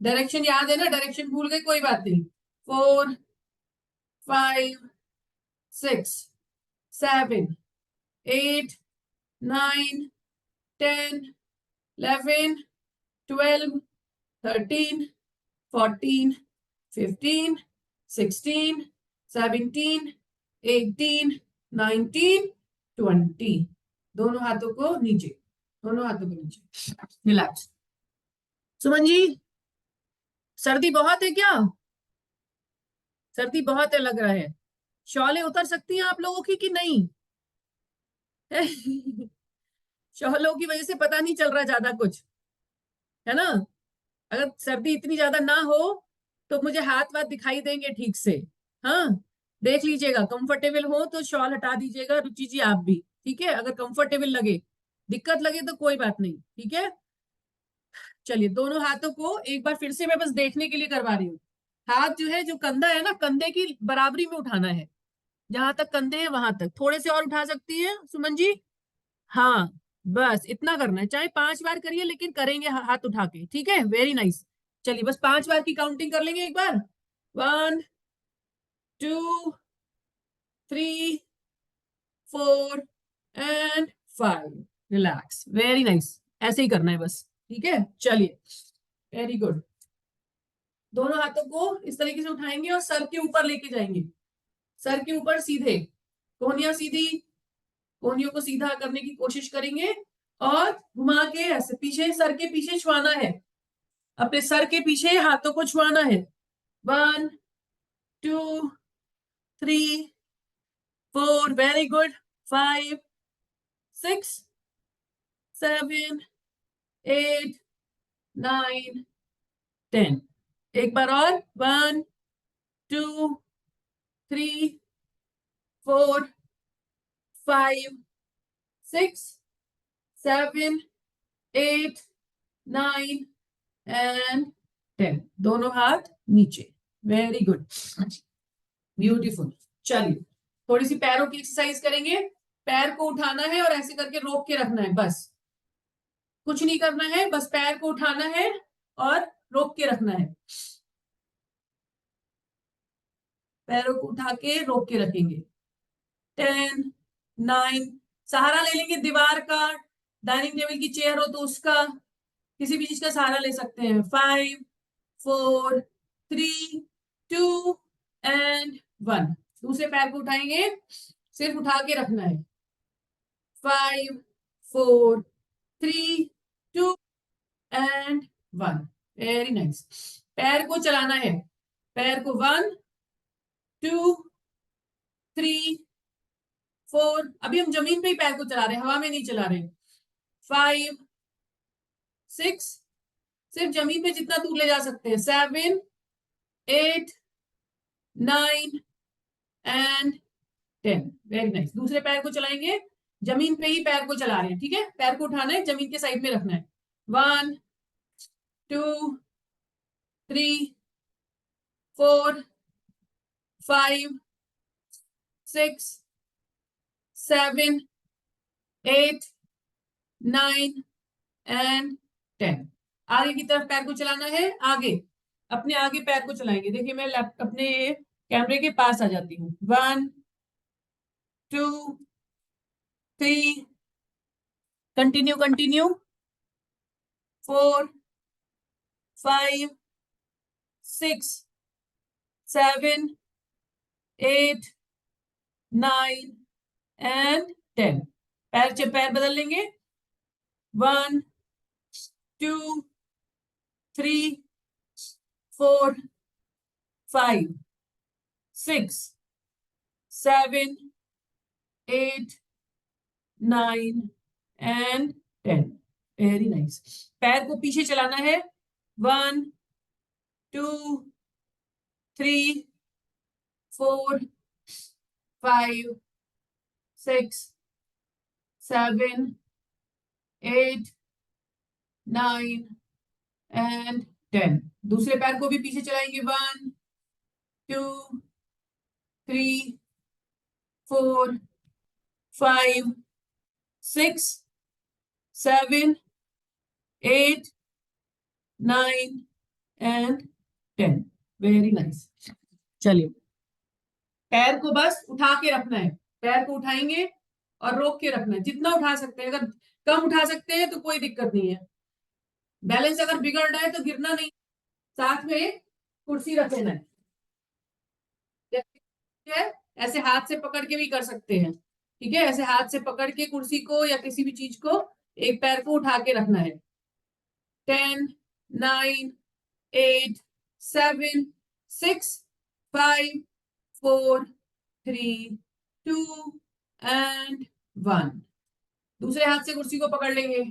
Speaker 4: डायरेक्शन याद है ना, डायरेक्शन भूल गए कोई बात नहीं। 4 5 6 7 8 9 10 11 12 13 14 15 16 17 18 19 20। दोनों हाथों को नीचे, दोनों हाथों को नीचे। रिलैक्स। सुमन जी, सर्दी बहुत है क्या? सर्दी बहुत है लग रहा है। शॉलें उतर सकती हैं आप लोगों की कि नहीं? शॉलों की वजह से पता नहीं चल रहा ज्यादा कुछ, है ना? अगर सर्दी इतनी ज्यादा ना हो तो मुझे हाथ वाथ दिखाई देंगे ठीक से। हाँ, देख लीजिएगा, कंफर्टेबल हो तो शॉल हटा दीजिएगा। रुचि जी आप भी, ठीक है? अगर कंफर्टेबल लगे, दिक्कत लगे तो कोई बात नहीं, ठीक है? चलिए दोनों हाथों को एक बार फिर से मैं बस देखने के लिए करवा रही हूँ। हाथ जो है, जो कंधा है ना, कंधे की बराबरी में उठाना है। जहां तक कंधे है वहां तक। थोड़े से और उठा सकती है सुमन जी? हाँ, बस इतना करना है। चाहे 5 बार करिए, लेकिन करेंगे हाथ उठा के, ठीक है? Very nice. चलिए बस 5 बार की काउंटिंग कर लेंगे एक बार। 1 2 3 4 एंड 5। Relax, very nice. ऐसे ही करना है बस, ठीक है? चलिए, वेरी गुड। दोनों हाथों को इस तरीके से उठाएंगे और सर के ऊपर लेके जाएंगे। सर के ऊपर सीधे, कोहनियां सीधी, कोहनियों को सीधा करने की कोशिश करेंगे और घुमा के ऐसे पीछे, सर के पीछे छुआना है। अपने सर के पीछे हाथों को छुआना है। 1 2 3 4। Very good. 5 6 7 8 9 10। एक बार और। 1 2 3 4 5 6 7 8 9 एंड 10। दोनों हाथ नीचे। Very good, beautiful. चलिए थोड़ी सी पैरों की एक्सरसाइज करेंगे। पैर को उठाना है और ऐसे करके रोक के रखना है, बस कुछ नहीं करना है। बस पैर को उठाना है और रोक के रखना है। पैरों को उठा के रोक के रखेंगे। 10 9। सहारा ले लेंगे दीवार का, डाइनिंग टेबल की चेयर हो तो उसका, किसी भी चीज का सहारा ले सकते हैं। 5 4 3 2 एंड 1। दूसरे पैर को उठाएंगे, सिर्फ उठा के रखना है। 5 4 3 2 एंड 1। Very nice. पैर को चलाना है। पैर को 1 2 3 4। अभी हम जमीन पे ही पैर को चला रहे हैं, हवा में नहीं चला रहे। 5 6। सिर्फ जमीन पे जितना दूर ले जा सकते हैं। 7 8 9 एंड 10। Very nice. दूसरे पैर को चलाएंगे, जमीन पे ही पैर को चला रहे हैं, ठीक है? पैर को उठाना है, जमीन के साइड में रखना है। 1 2 3 4 5 6 7 8 9 एंड 10। आगे की तरफ पैर को चलाना है। आगे, अपने आगे पैर को चलाएंगे। देखिए मैं अपने कैमरे के पास आ जाती हूँ। 1 2 3। Continue continue. 4 5 6 7 8 9 एंड 10। पैर बदल लेंगे। 1 2 3 4 5 6, 7, 8, 9 and 10. Very nice. पैर को पीछे चलाना है. 1, 2, 3, 4, 5, 6, 7, 8, 9 and 10. दूसरे पैर को भी पीछे चलाएंगे. 1, 2, 3, 4, 5, 6, 7, 8, 9 and 10. Very nice. चलिए, पैर को बस उठा के रखना है. पैर को उठाएंगे और रोक के रखना है. जितना उठा सकते हैं. अगर कम उठा सकते हैं तो कोई दिक्कत नहीं है. बैलेंस अगर बिगड़ रहा है तो गिरना नहीं. साथ में कुर्सी रख लेना है. ऐसे हाथ से पकड़ के भी कर सकते हैं. ठीक है, ऐसे हाथ से पकड़ के कुर्सी को या किसी भी चीज को एक पैर को उठा के रखना है. 10, 9, 8, 7, 6, 5, 4, 3, 2 and 1. दूसरे हाथ से कुर्सी को पकड़ लेंगे.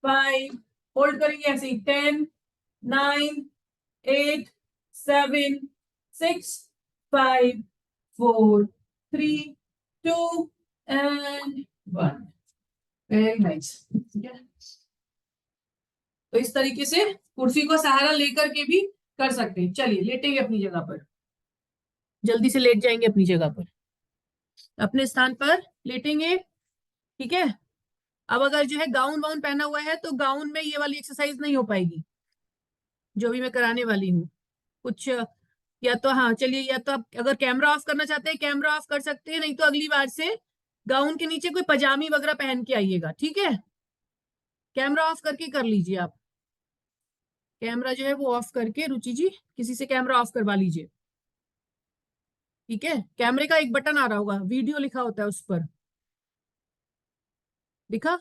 Speaker 4: 5, होल्ड करेंगे ऐसे ही. 10, 9, 8, 7, 6, 5, 4, 3, 2 and 1. Very nice. ठीक है, तो इस तरीके से कुर्सी को सहारा लेकर के भी कर सकते हैं. चलिए, लेटेंगे अपनी जगह पर. जल्दी से लेट जाएंगे अपनी जगह पर, अपने स्थान पर लेटेंगे. ठीक है. अब अगर जो है गाउन वाउन पहना हुआ है तो गाउन में ये वाली एक्सरसाइज नहीं हो पाएगी जो भी मैं कराने वाली हूँ. कुछ या तो हाँ, चलिए, या तो आप अगर कैमरा ऑफ करना चाहते हैं कैमरा ऑफ कर सकते हैं. नहीं तो अगली बार से गाउन के नीचे कोई पजामी वगैरह पहन के आइएगा. ठीक है, कैमरा ऑफ करके कर लीजिए आप. कैमरा जो है वो ऑफ करके, रुचि जी किसी से कैमरा ऑफ करवा लीजिए. ठीक है, कैमरे का एक बटन आ रहा होगा, वीडियो लिखा होता है उस पर. दिखा?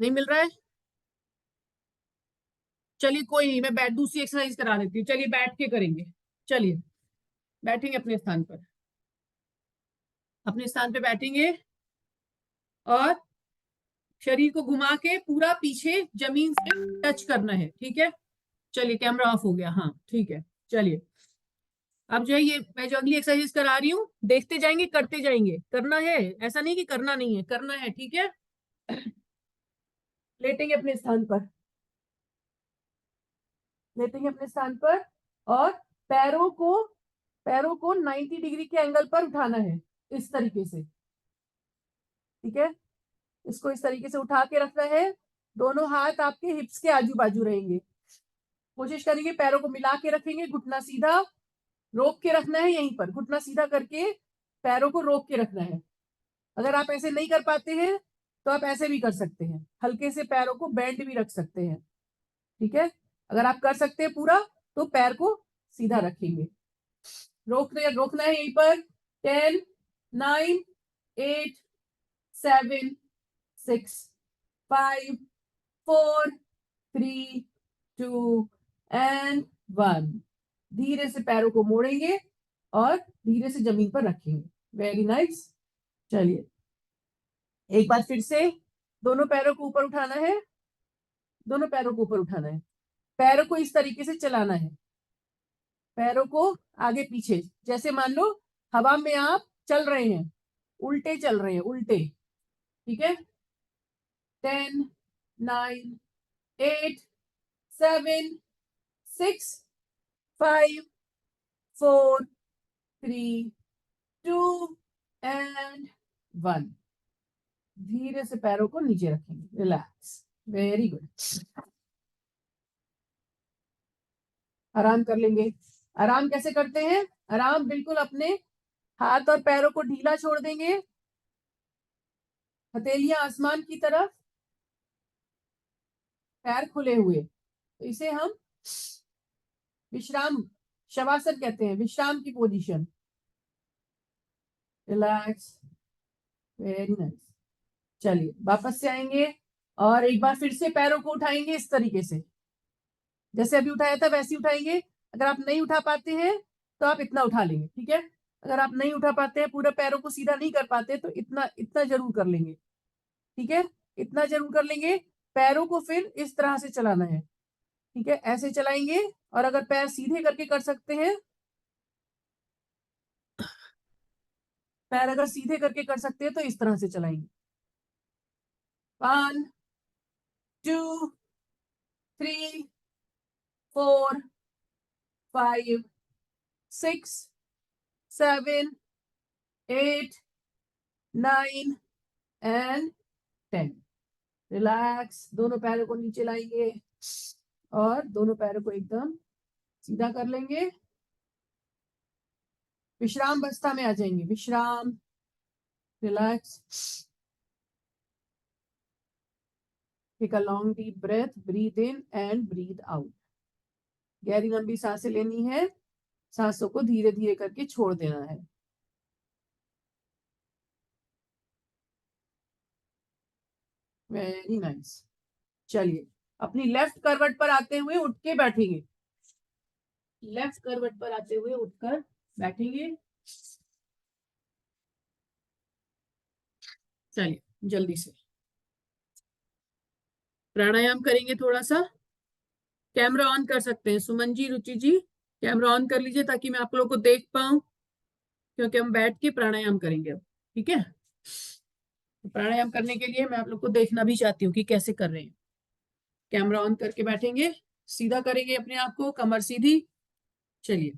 Speaker 4: नहीं मिल रहा है? चलिए कोई नहीं, मैं बैठ दूसरी एक्सरसाइज करा देती हूँ. चलिए बैठ के करेंगे. चलिए बैठेंगे अपने स्थान पर. अपने स्थान पे बैठेंगे और शरीर को घुमा के पूरा पीछे जमीन से टच करना है. ठीक है, चलिए कैमरा ऑफ हो गया. हाँ ठीक है. चलिए, अब जो है ये मैं जो अगली एक्सरसाइज करा रही हूँ देखते जाएंगे, करते जाएंगे. करना है, ऐसा नहीं कि करना नहीं है, करना है. ठीक है, लेटेंगे अपने स्थान पर. लेटेंगे अपने स्थान पर और पैरों को 90 डिग्री के एंगल पर उठाना है इस तरीके से. ठीक है, इसको इस तरीके से उठा के रखना है. दोनों हाथ आपके हिप्स के आजू बाजू रहेंगे. कोशिश करेंगे पैरों को मिला के रखेंगे. घुटना सीधा, रोक के रखना है यहीं पर. घुटना सीधा करके पैरों को रोक के रखना है. अगर आप ऐसे नहीं कर पाते हैं तो आप ऐसे भी कर सकते हैं. हल्के से पैरों को बेंड भी रख सकते हैं. ठीक है, अगर आप कर सकते हैं पूरा तो पैर को सीधा रखेंगे. रोकना है यहीं पर. 10, 9, 8, 7, 6, 5, 4, 3, 2 and 1. धीरे से पैरों को मोड़ेंगे और धीरे से जमीन पर रखेंगे. Very nice. चलिए एक बार फिर से दोनों पैरों को ऊपर उठाना है. दोनों पैरों को ऊपर उठाना है. पैरों को इस तरीके से चलाना है. पैरों को आगे पीछे, जैसे मान लो हवा में आप चल रहे हैं, उल्टे चल रहे हैं, उल्टे. ठीक है, 10, 9, 8, 7, 6, 5, 4, 3, 2 and 1. धीरे से पैरों को नीचे रखेंगे. रिलैक्स. Very good. आराम कर लेंगे. आराम कैसे करते हैं? आराम बिल्कुल अपने हाथ और पैरों को ढीला छोड़ देंगे. हथेलियां आसमान की तरफ, पैर खुले हुए. तो इसे हम विश्राम शवासन कहते हैं, विश्राम की पोजीशन. रिलैक्स. Very nice. चलिए वापस से आएंगे और एक बार फिर से पैरों को उठाएंगे इस तरीके से, जैसे अभी उठाया था वैसे ही उठाएंगे। अगर आप नहीं उठा पाते हैं तो आप इतना उठा लेंगे, ठीक है। अगर आप नहीं उठा पाते हैं, पूरे पैरों को सीधा नहीं कर पाते, तो इतना इतना जरूर कर लेंगे, ठीक है, इतना जरूर कर लेंगे। पैरों को फिर इस तरह से चलाना है, ठीक है, ऐसे चलाएंगे। और अगर पैर सीधे करके कर सकते हैं, पैर अगर सीधे करके कर सकते हैं तो इस तरह से चलाएंगे। 1 2 3 4 5 6 7 8 9 and 10। रिलैक्स, दोनों पैरों को नीचे लाएंगे और दोनों पैरों को एकदम सीधा कर लेंगे। विश्राम अवस्था में आ जाएंगे, विश्राम, relax. Take a long deep breath, breathe in and breathe out. गहरी लंबी सांसें लेनी है, सांसों को धीरे धीरे करके छोड़ देना है। Very nice. चलिए अपनी लेफ्ट करवट पर आते हुए उठ के बैठेंगे, लेफ्ट करवट पर आते हुए उठकर बैठेंगे। चलिए जल्दी से प्राणायाम करेंगे थोड़ा सा। कैमरा ऑन कर सकते हैं, सुमन जी, रुचि जी, कैमरा ऑन कर लीजिए ताकि मैं आप लोगों को देख पाऊं, क्योंकि हम बैठ के प्राणायाम करेंगे अब, ठीक है। तो प्राणायाम करने के लिए मैं आप लोग को देखना भी चाहती हूँ कि कैसे कर रहे हैं। कैमरा ऑन करके बैठेंगे, सीधा करेंगे अपने आप को, कमर सीधी। चलिए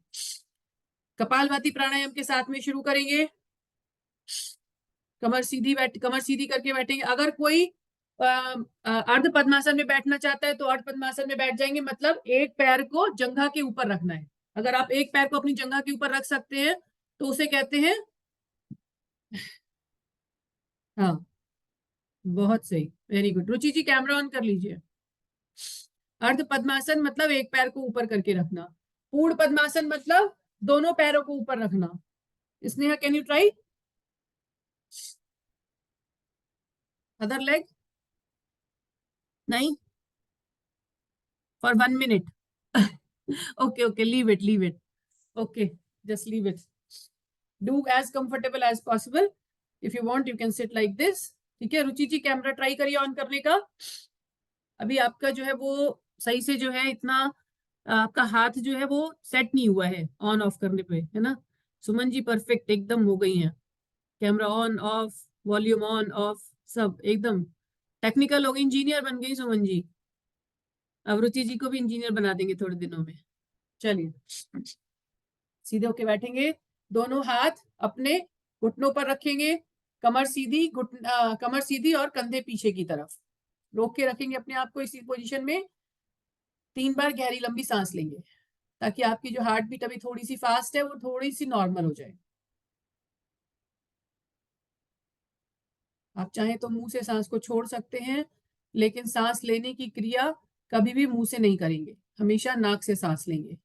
Speaker 4: कपालभाति प्राणायाम के साथ में शुरू करेंगे। कमर सीधी करके बैठेंगे। अगर कोई अर्ध पद्मासन में बैठना चाहता है तो अर्ध पद्मासन में बैठ जाएंगे, मतलब एक पैर को जंघा के ऊपर रखना है। अगर आप एक पैर को अपनी जंघा के ऊपर रख सकते हैं तो उसे कहते हैं, हाँ बहुत सही, very good. Ruchi ji camera on कर लीजिए। अर्ध पद्मासन मतलब एक पैर को ऊपर करके रखना। पूर्ण पद्मासन मतलब दोनों पैरों को ऊपर रखना। Sneha can you try? Other leg? नहीं, for 1 minute। okay, okay, leave it, okay, just leave it, do as comfortable as possible। if you want you can sit like this, ठीक है। रुचि जी कैमरा ट्राई करिए ऑन करने का। अभी आपका जो है वो सही से जो है, इतना आपका हाथ जो है वो सेट नहीं हुआ है ऑन ऑफ करने पे, है ना। सुमन जी परफेक्ट एकदम हो गई हैं, camera on off, volume on off, सब एकदम टेक्निकल हो गई, इंजीनियर बन गई सुमन जी। अब रुचि जी को भी इंजीनियर बना देंगे थोड़े दिनों में। चलिए सीधे होके बैठेंगे, दोनों हाथ अपने घुटनों पर रखेंगे, कमर सीधी, कमर सीधी और कंधे पीछे की तरफ रोक के रखेंगे अपने आप को इसी पोजीशन में। 3 बार गहरी लंबी सांस लेंगे ताकि आपकी जो हार्ट बीट अभी थोड़ी सी फास्ट है वो थोड़ी सी नॉर्मल हो जाए। आप चाहें तो मुंह से सांस को छोड़ सकते हैं, लेकिन सांस लेने की क्रिया कभी भी मुंह से नहीं करेंगे, हमेशा नाक से सांस लेंगे।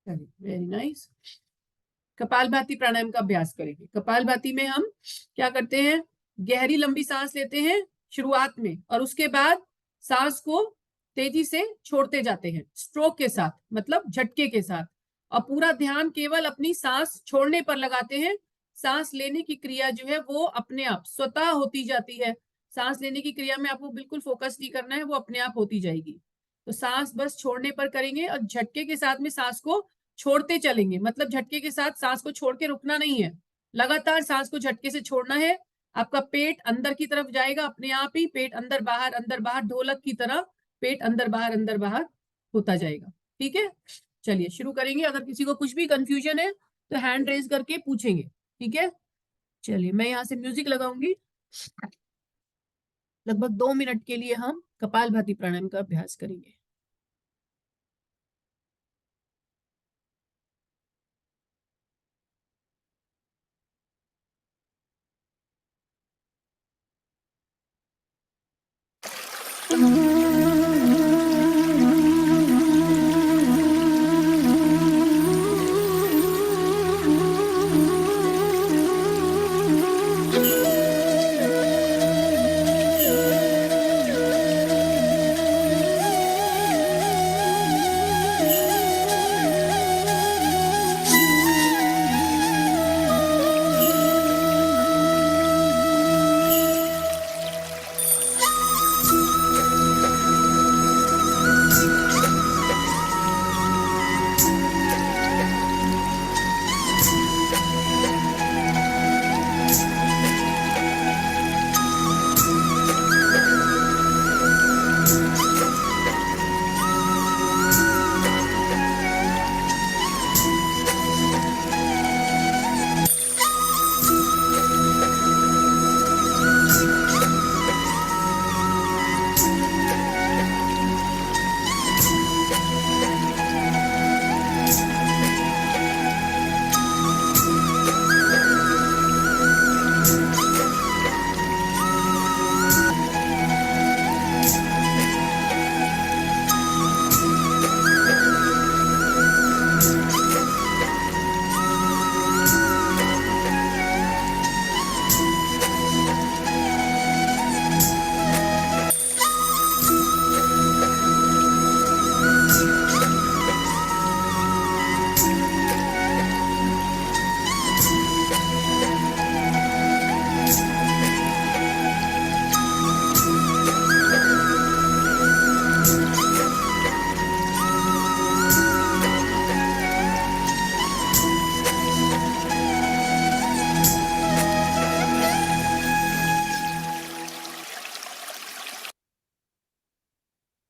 Speaker 4: Very nice. कपालभाति प्राणायाम का अभ्यास करेंगे। कपालभाति में हम क्या करते हैं, गहरी लंबी सांस लेते हैं शुरुआत में और उसके बाद सांस को तेजी से छोड़ते जाते हैं, स्ट्रोक के साथ, मतलब झटके के साथ, और पूरा ध्यान केवल अपनी सांस छोड़ने पर लगाते हैं। सांस लेने की क्रिया जो है वो अपने आप स्वतः होती जाती है। सांस लेने की क्रिया में आपको बिल्कुल फोकस नहीं करना है, वो अपने आप होती जाएगी। तो सांस बस छोड़ने पर करेंगे और झटके के साथ में सांस को छोड़ते चलेंगे, मतलब झटके के साथ सांस को छोड़ के रुकना नहीं है, लगातार सांस को झटके से छोड़ना है। आपका पेट अंदर की तरफ जाएगा अपने आप ही, पेट अंदर बाहर, ढोलक की तरह पेट अंदर बाहर होता जाएगा, ठीक है। चलिए शुरू करेंगे। अगर किसी को कुछ भी कंफ्यूजन है तो हैंड रेज करके पूछेंगे, ठीक है। चलिए मैं यहाँ से म्यूजिक लगाऊंगी। लगभग 2 मिनट के लिए हम कपालभाति प्राणायाम का अभ्यास करेंगे।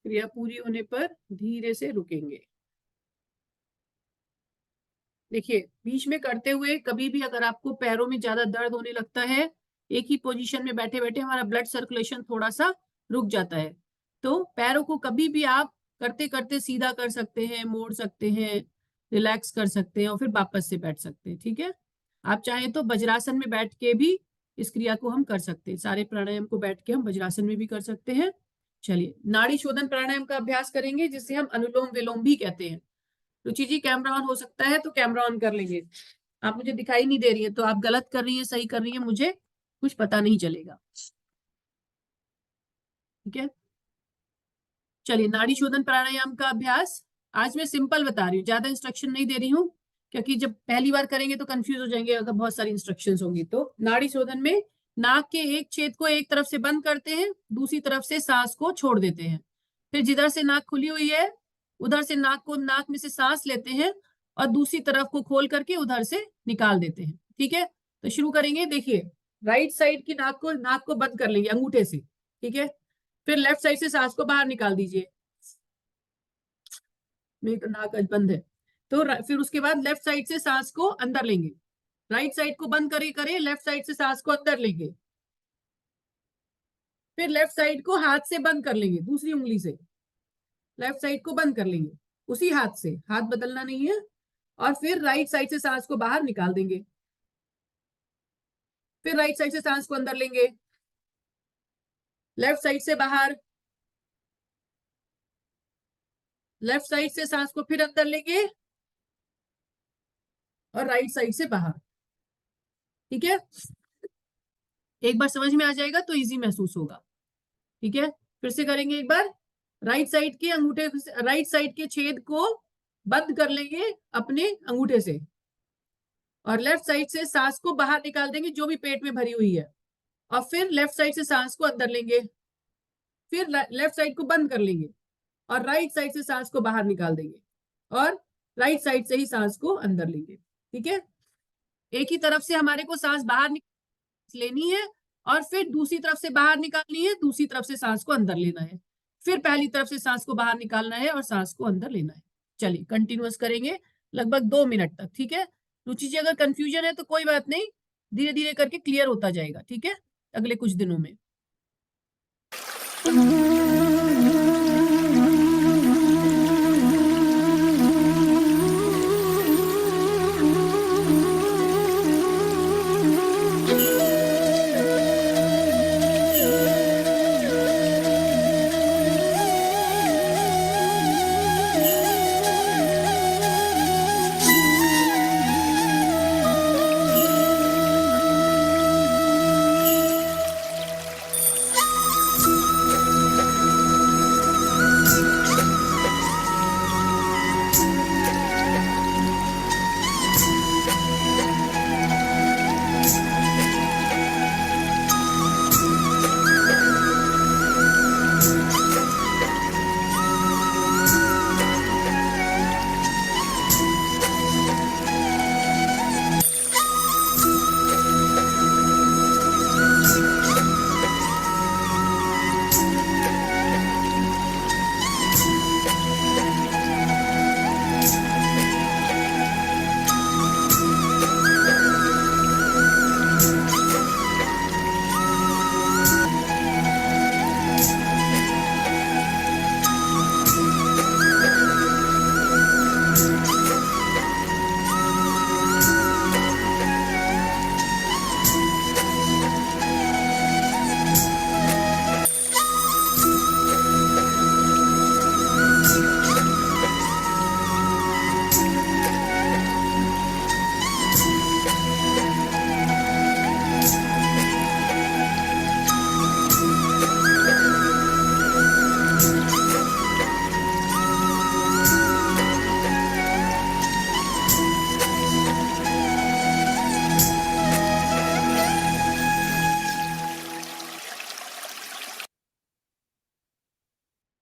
Speaker 4: क्रिया पूरी होने पर धीरे से रुकेंगे। देखिए, बीच में करते हुए कभी भी अगर आपको पैरों में ज्यादा दर्द होने लगता है, एक ही पोजीशन में बैठे बैठे हमारा ब्लड सर्कुलेशन थोड़ा सा रुक जाता है, तो पैरों को कभी भी आप करते करते सीधा कर सकते हैं, मोड़ सकते हैं, रिलैक्स कर सकते हैं और फिर वापस से बैठ सकते हैं। ठीक है, आप चाहें तो वज्रासन में बैठ के भी इस क्रिया को हम कर सकते हैं। सारे प्राणायाम को बैठ के हम वज्रासन में भी कर सकते हैं। चलिए, नाड़ी शोधन प्राणायाम का अभ्यास करेंगे, जिसे हम अनुलोम विलोम भी कहते हैं। रुचि जी, कैमरा ऑन हो सकता है तो कैमरा ऑन कर लेंगे। आप मुझे दिखाई नहीं दे रही है, तो आप गलत कर रही है सही कर रही है मुझे कुछ पता नहीं चलेगा। ठीक है, चलिए, नाड़ी शोधन प्राणायाम का अभ्यास आज मैं सिंपल बता रही हूँ, ज्यादा इंस्ट्रक्शन नहीं दे रही हूँ, क्योंकि जब पहली बार करेंगे तो कंफ्यूज हो जाएंगे अगर बहुत सारी इंस्ट्रक्शंस होंगी। तो नाड़ी शोधन में नाक के एक छेद को एक तरफ से बंद करते हैं, दूसरी तरफ से सांस को छोड़ देते हैं। फिर जिधर से नाक खुली हुई है उधर से नाक में से सांस लेते हैं और दूसरी तरफ को खोल करके उधर से निकाल देते हैं। ठीक है, तो शुरू करेंगे। देखिए, राइट साइड की नाक को बंद कर लेंगे अंगूठे से। ठीक है, फिर लेफ्ट साइड से सांस को बाहर निकाल दीजिए। मेरी नाक आज बंद है, तो फिर उसके बाद लेफ्ट साइड से सांस को अंदर लेंगे। राइट साइड को बंद करे लेफ्ट साइड से सांस को अंदर लेंगे। फिर लेफ्ट साइड को हाथ से बंद कर लेंगे, दूसरी उंगली से लेफ्ट साइड को बंद कर लेंगे, उसी हाथ से, हाथ बदलना नहीं है। और फिर राइट साइड से सांस को बाहर निकाल देंगे। फिर राइट साइड से सांस को अंदर लेंगे, लेफ्ट साइड से बाहर, लेफ्ट साइड से सांस को फिर अंदर लेंगे और राइट साइड से बाहर। ठीक है, एक बार समझ में आ जाएगा तो इजी महसूस होगा। ठीक है, फिर से करेंगे एक बार। राइट साइड के अंगूठे, राइट साइड के छेद को बंद कर लेंगे अपने अंगूठे से और लेफ्ट साइड से सांस को बाहर निकाल देंगे जो भी पेट में भरी हुई है। और फिर लेफ्ट साइड से सांस को अंदर लेंगे, फिर लेफ्ट साइड को बंद कर लेंगे और राइट साइड से सांस को बाहर निकाल देंगे और राइट साइड से ही सांस को अंदर लेंगे। ठीक है, एक ही तरफ से हमारे को सांस बाहर लेनी है और फिर दूसरी तरफ से बाहर निकालनी है, दूसरी तरफ से सांस को अंदर लेना है, फिर पहली तरफ से सांस को बाहर निकालना है और सांस को अंदर लेना है। चलिए, कंटिन्यूअस करेंगे लगभग 2 मिनट तक। ठीक है, रुचि जी, अगर कंफ्यूजन है तो कोई बात नहीं, धीरे धीरे करके क्लियर होता जाएगा। ठीक है, अगले कुछ दिनों में।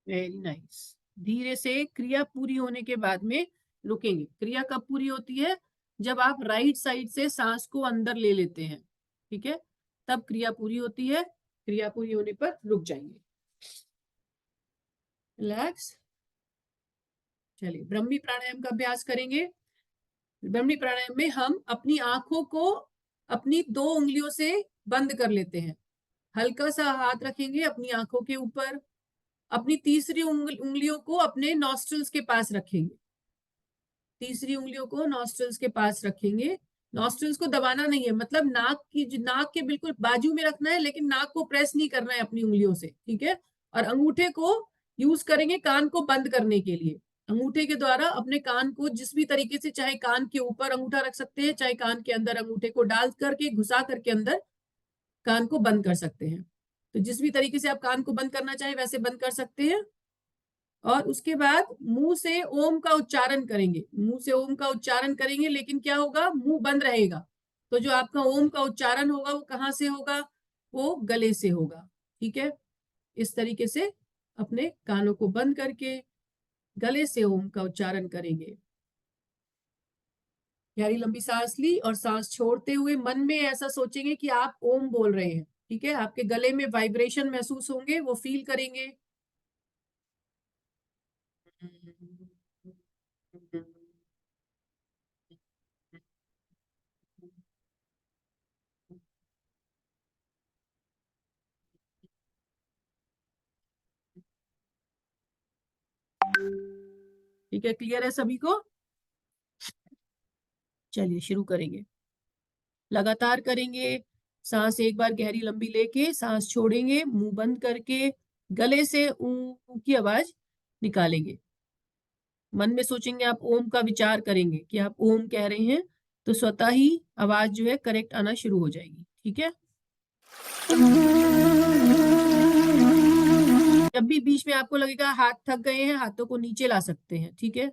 Speaker 4: Very nice. धीरे से क्रिया पूरी होने के बाद में रुकेंगे। क्रिया कब पूरी होती है? जब आप राइट साइड से सांस को अंदर ले लेते हैं। ठीक है, तब क्रिया पूरी होती है। क्रिया पूरी होने पर रुक जाएंगे। रिलैक्स। चलिए ब्रह्मी प्राणायाम का अभ्यास करेंगे। ब्रह्मी प्राणायाम में हम अपनी आंखों को अपनी 2 उंगलियों से बंद कर लेते हैं। हल्का सा हाथ रखेंगे अपनी आंखों के ऊपर, अपनी तीसरी उंगलियों को अपने नॉस्ट्रल्स के पास रखेंगे। तीसरी उंगलियों को नॉस्ट्रल्स के पास रखेंगे। नॉस्ट्रल्स को दबाना नहीं है, मतलब नाक के बिल्कुल बाजू में रखना है, लेकिन नाक को प्रेस नहीं करना है अपनी उंगलियों से, ठीक है। और अंगूठे को यूज करेंगे कान को बंद करने के लिए। अंगूठे के द्वारा अपने कान को जिस भी तरीके से, चाहे कान के ऊपर अंगूठा रख सकते हैं, चाहे कान के अंदर अंगूठे को डाल करके घुसा करके अंदर कान को बंद कर सकते हैं। तो जिस भी तरीके से आप कान को बंद करना चाहे वैसे बंद कर सकते हैं। और उसके बाद मुंह से ओम का उच्चारण करेंगे। मुंह से ओम का उच्चारण करेंगे, लेकिन क्या होगा, मुंह बंद रहेगा। तो जो आपका ओम का उच्चारण होगा वो कहाँ से होगा, वो गले से होगा, ठीक है। इस तरीके से अपने कानों को बंद करके गले से ओम का उच्चारण करेंगे। गहरी लंबी सांस ली और सांस छोड़ते हुए मन में ऐसा सोचेंगे कि आप ओम बोल रहे हैं, ठीक है। आपके गले में वाइब्रेशन महसूस होंगे, वो फील करेंगे। ठीक है, क्लियर है सभी को। चलिए शुरू करेंगे, लगातार करेंगे। सांस एक बार गहरी लंबी लेके सांस छोड़ेंगे, मुंह बंद करके गले से ऊ की आवाज निकालेंगे। मन में सोचेंगे, आप ओम का विचार करेंगे कि आप ओम कह रहे हैं, तो स्वतः ही आवाज जो है करेक्ट आना शुरू हो जाएगी, ठीक है। जब भी बीच में आपको लगेगा हाथ थक गए हैं, हाथों को नीचे ला सकते हैं, ठीक है।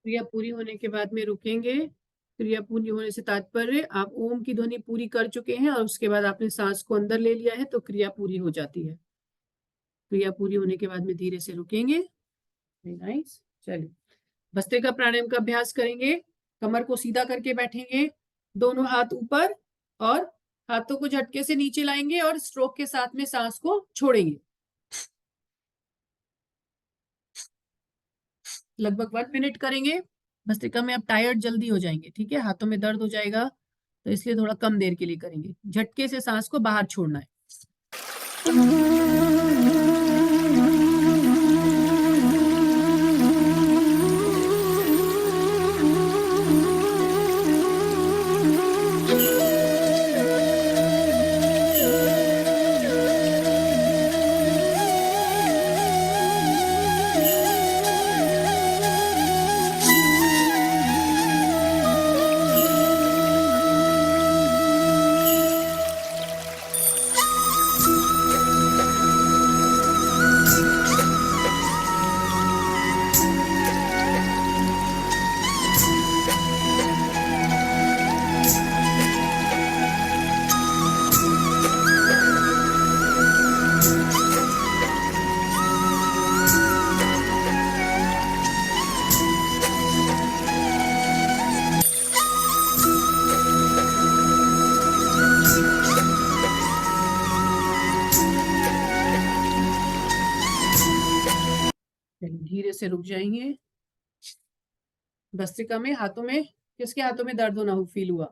Speaker 4: क्रिया पूरी होने के बाद में रुकेंगे। क्रिया पूरी होने से तात्पर्य आप ओम की ध्वनि पूरी कर चुके हैं और उसके बाद आपने सांस को अंदर ले लिया है, तो क्रिया पूरी हो जाती है। क्रिया पूरी होने के बाद में धीरे से रुकेंगे। नाइस। चलिए भस्त्रिका प्राणायाम का अभ्यास करेंगे। कमर को सीधा करके बैठेंगे, दोनों हाथ ऊपर और हाथों को झटके से नीचे लाएंगे और स्ट्रोक के साथ में सांस को छोड़ेंगे। लगभग 1 मिनट करेंगे। भस्त्रिका में आप टायर्ड जल्दी हो जाएंगे, ठीक है, हाथों में दर्द हो जाएगा, तो इसलिए थोड़ा कम देर के लिए करेंगे। झटके से सांस को बाहर छोड़ना है। धीरे से रुक जाएंगे। भस्त्रिका में हाथों में, किसके हाथों में दर्द होना फील हुआ?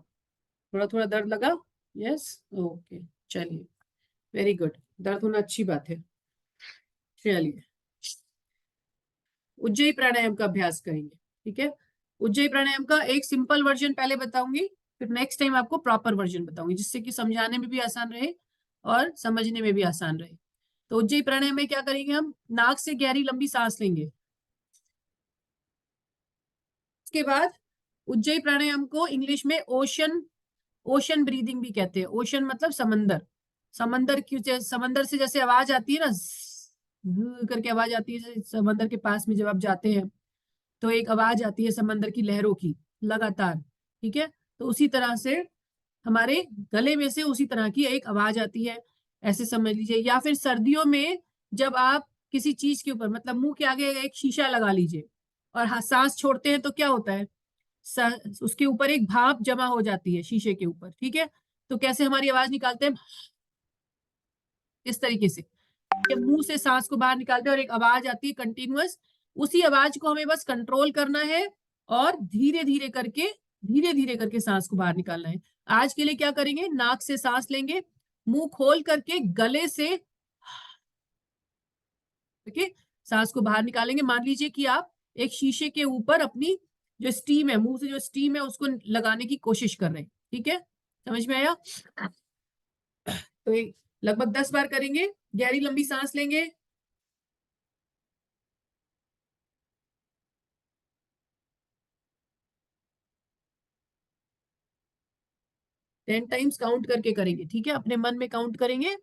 Speaker 4: थोड़ा थोड़ा दर्द लगा? यस, ओके, चलिए, वेरी गुड, दर्द होना अच्छी बात है। चलिए उज्जयी प्राणायाम का अभ्यास करेंगे, ठीक है। उज्जयी प्राणायाम का एक सिंपल वर्जन पहले बताऊंगी, फिर नेक्स्ट टाइम आपको प्रॉपर वर्जन बताऊंगी, जिससे कि समझाने में भी आसान रहे और समझने में भी आसान रहे। तो उज्जयी प्राणायाम में क्या करेंगे, हम नाक से गहरी लंबी सांस लेंगे। उसके बाद उज्जयी प्राणायाम को इंग्लिश में ओशन ब्रीदिंग भी कहते हैं। ओशन मतलब समंदर, समंदर से जैसे आवाज आती है ना, करके आवाज आती है समंदर के पास में जब आप जाते हैं तो एक आवाज आती है समंदर की लहरों की लगातार, ठीक है। तो उसी तरह से हमारे गले में से उसी तरह की एक आवाज आती है, ऐसे समझ लीजिए। या फिर सर्दियों में जब आप किसी चीज के ऊपर, मतलब मुंह के आगे एक शीशा लगा लीजिए और सांस छोड़ते हैं तो क्या होता है, उसके ऊपर एक भाप जमा हो जाती है शीशे के ऊपर, ठीक है। तो कैसे हमारी आवाज निकालते हैं, इस तरीके से मुंह से सांस को बाहर निकालते हैं और एक आवाज आती है कंटिन्यूअस। उसी आवाज को हमें बस कंट्रोल करना है और धीरे धीरे करके सांस को बाहर निकालना है। आज के लिए क्या करेंगे, नाक से सांस लेंगे, मुंह खोल करके गले से देखिए सांस को बाहर निकालेंगे। मान लीजिए कि आप एक शीशे के ऊपर अपनी जो स्टीम है, मुंह से जो स्टीम है उसको लगाने की कोशिश कर रहे हैं, ठीक है, समझ में आया। तो लगभग 10 बार करेंगे। गहरी लंबी सांस लेंगे, टेन टाइम्स काउंट करके करेंगे, ठीक है, अपने मन में काउंट करेंगे।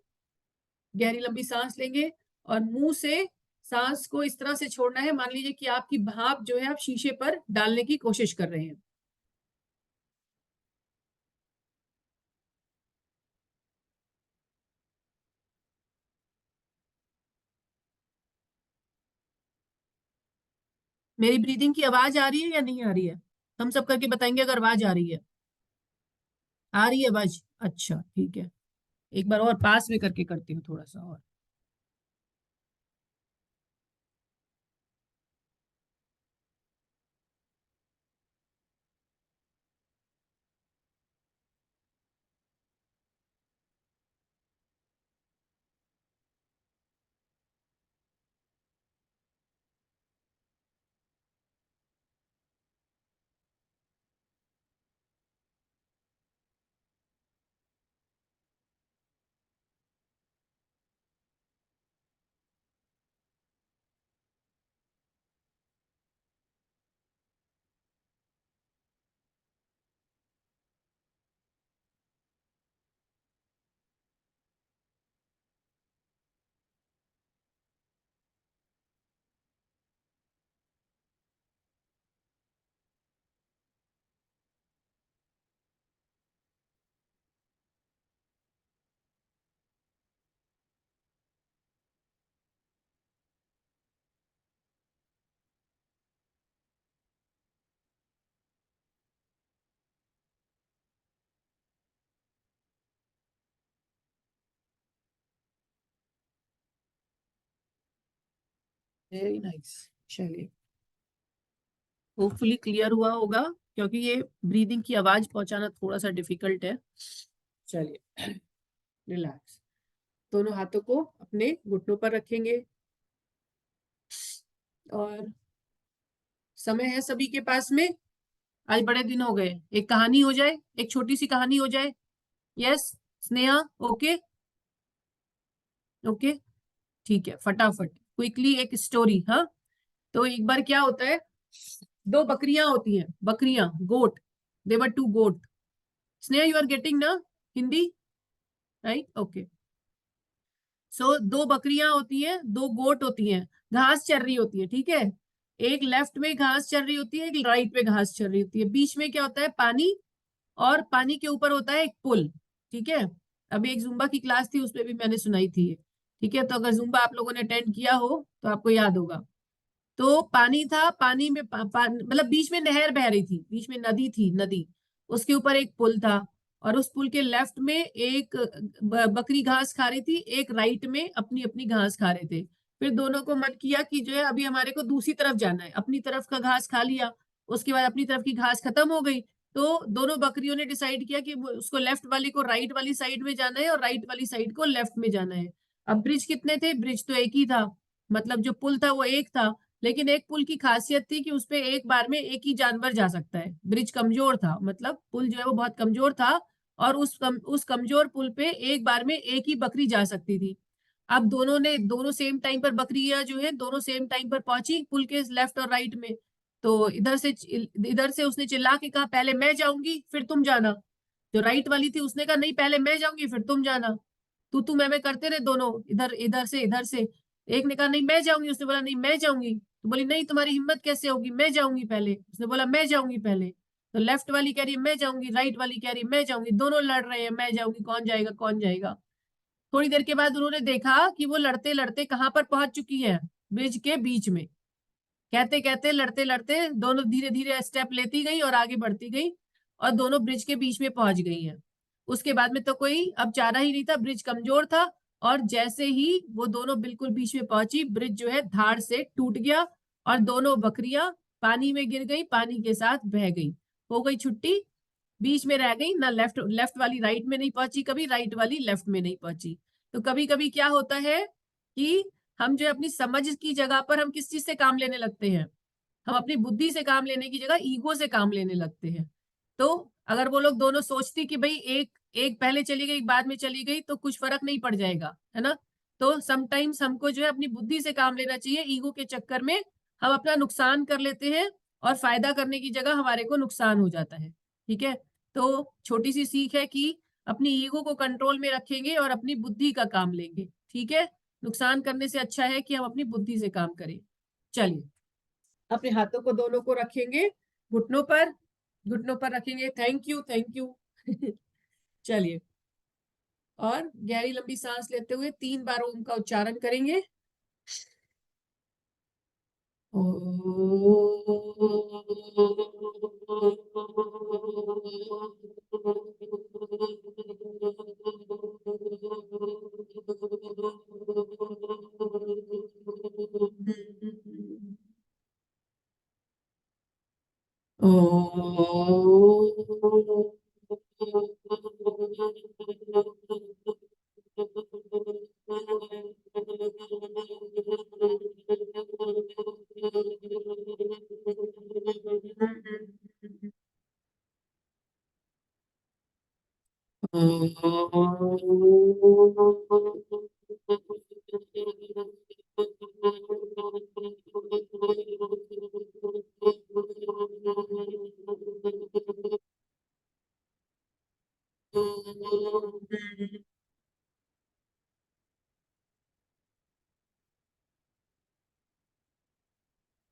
Speaker 4: गहरी लंबी सांस लेंगे और मुंह से सांस को इस तरह से छोड़ना है, मान लीजिए कि आपकी भाप जो है आप शीशे पर डालने की कोशिश कर रहे हैं। मेरी ब्रीदिंग की आवाज आ रही है या नहीं आ रही है? हम सब करके बताएंगे अगर आवाज आ रही है। आ रही है आवाज? अच्छा ठीक है, एक बार और पास में करके करती हूँ थोड़ा सा और। वेरी नाइस, चलिए होपफुली क्लियर हुआ होगा, क्योंकि ये ब्रीदिंग की आवाज पहुंचाना थोड़ा सा डिफिकल्ट है। चलिए रिलैक्स, दोनों हाथों को अपने घुटनों पर रखेंगे और समय है सभी के पास में। आज बड़े दिन हो गए, एक कहानी हो जाए, एक छोटी सी कहानी हो जाए। यस स्नेहा, ओके ओके, ठीक है, फटाफट क्विकली एक स्टोरी। हाँ, तो एक बार क्या होता है, दो बकरियां होती हैं, बकरियां, goat, they were two goat. Sneha you are getting ना हिंदी, राइट, ओके। सो दो बकरियां होती हैं, दो गोट होती हैं, घास चर रही होती है, ठीक है। एक लेफ्ट में घास चर रही होती है, एक राइट में घास चर रही होती है। बीच में क्या होता है, पानी, और पानी के ऊपर होता है एक पुल, ठीक है। अभी एक जुम्बा की क्लास थी, उसमें भी मैंने सुनाई थी, ठीक है। तो अगर जुम्बा आप लोगों ने अटेंड किया हो तो आपको याद होगा। तो पानी था, पानी में मतलब बीच में नहर बह रही थी, बीच में नदी थी, नदी, उसके ऊपर एक पुल था, और उस पुल के लेफ्ट में एक बकरी घास खा रही थी, एक राइट में अपनी अपनी घास खा रहे थे। फिर दोनों को मन किया कि जो है अभी हमारे को दूसरी तरफ जाना है, अपनी तरफ का घास खा लिया, उसके बाद अपनी तरफ की घास खत्म हो गई, तो दोनों बकरियों ने डिसाइड किया कि उसको लेफ्ट वाली को राइट वाली साइड में जाना है और राइट वाली साइड को लेफ्ट में जाना है। अब ब्रिज कितने थे? ब्रिज तो एक ही था, मतलब जो पुल था वो एक था, लेकिन एक पुल की खासियत थी कि उसपे एक बार में एक ही जानवर जा सकता है। ब्रिज कमजोर था, मतलब पुल जो है वो बहुत कमजोर था, और उस कमजोर पुल पे एक बार में एक ही बकरी जा सकती थी। अब दोनों सेम टाइम पर, बकरियां जो है दोनों सेम टाइम पर पहुंची पुल के लेफ्ट और राइट में। तो इधर से उसने चिल्ला के कहा पहले मैं जाऊंगी फिर तुम जाना। जो राइट वाली थी उसने कहा नहीं पहले मैं जाऊंगी फिर तुम जाना। तू मैं करते रहे दोनों, इधर इधर से। एक ने कहा नहीं मैं जाऊंगी, उसने बोला नहीं मैं जाऊंगी, तो बोली नहीं तुम्हारी हिम्मत कैसे होगी, मैं जाऊंगी पहले, उसने बोला मैं जाऊंगी पहले। तो लेफ्ट वाली कह रही है मैं जाऊंगी, राइट वाली कह रही है मैं जाऊंगी, दोनों लड़ रहे हैं मैं जाऊंगी, कौन जाएगा कौन जाएगा। थोड़ी देर के बाद उन्होंने देखा कि वो लड़ते लड़ते कहाँ पर पहुंच चुकी है, ब्रिज के बीच में। कहते कहते लड़ते लड़ते दोनों धीरे धीरे स्टेप लेती गई और आगे बढ़ती गई, और दोनों ब्रिज के बीच में पहुंच गई हैं। उसके बाद में तो कोई अब चारा ही नहीं था, ब्रिज कमजोर था, और जैसे ही वो दोनों बिल्कुल बीच में पहुंची, ब्रिज जो है धाड़ से टूट गया और दोनों बकरियां पानी में गिर गई, पानी के साथ बह गई। हो गई छुट्टी, बीच में रह गई ना, लेफ्ट वाली राइट में नहीं पहुंची, कभी राइट वाली लेफ्ट में नहीं पहुंची। तो कभी कभी क्या होता है कि हम जो अपनी समझ की जगह पर हम किस चीज से काम लेने लगते हैं, हम अपनी बुद्धि से काम लेने की जगह ईगो से काम लेने लगते हैं। तो अगर वो लोग दोनों सोचती कि भाई एक एक पहले चली गई बाद में चली गई तो कुछ फर्क नहीं पड़ जाएगा, है ना। तो समटाइम्स हमको जो है अपनी बुद्धि से काम लेना चाहिए, ईगो के चक्कर में हम अपना नुकसान कर लेते हैं और फायदा करने की जगह हमारे को नुकसान हो जाता है। ठीक है, तो छोटी सी सीख है कि अपनी ईगो को कंट्रोल में रखेंगे और अपनी बुद्धि का काम लेंगे। ठीक है, नुकसान करने से अच्छा है कि हम अपनी बुद्धि से काम करें। चलिए, अपने हाथों को दोनों को रखेंगे घुटनों पर, घुटनों पर रखेंगे। Thank you thank you. चलिए, और गहरी लंबी सांस लेते हुए 3 बार ओम का उच्चारण करेंगे।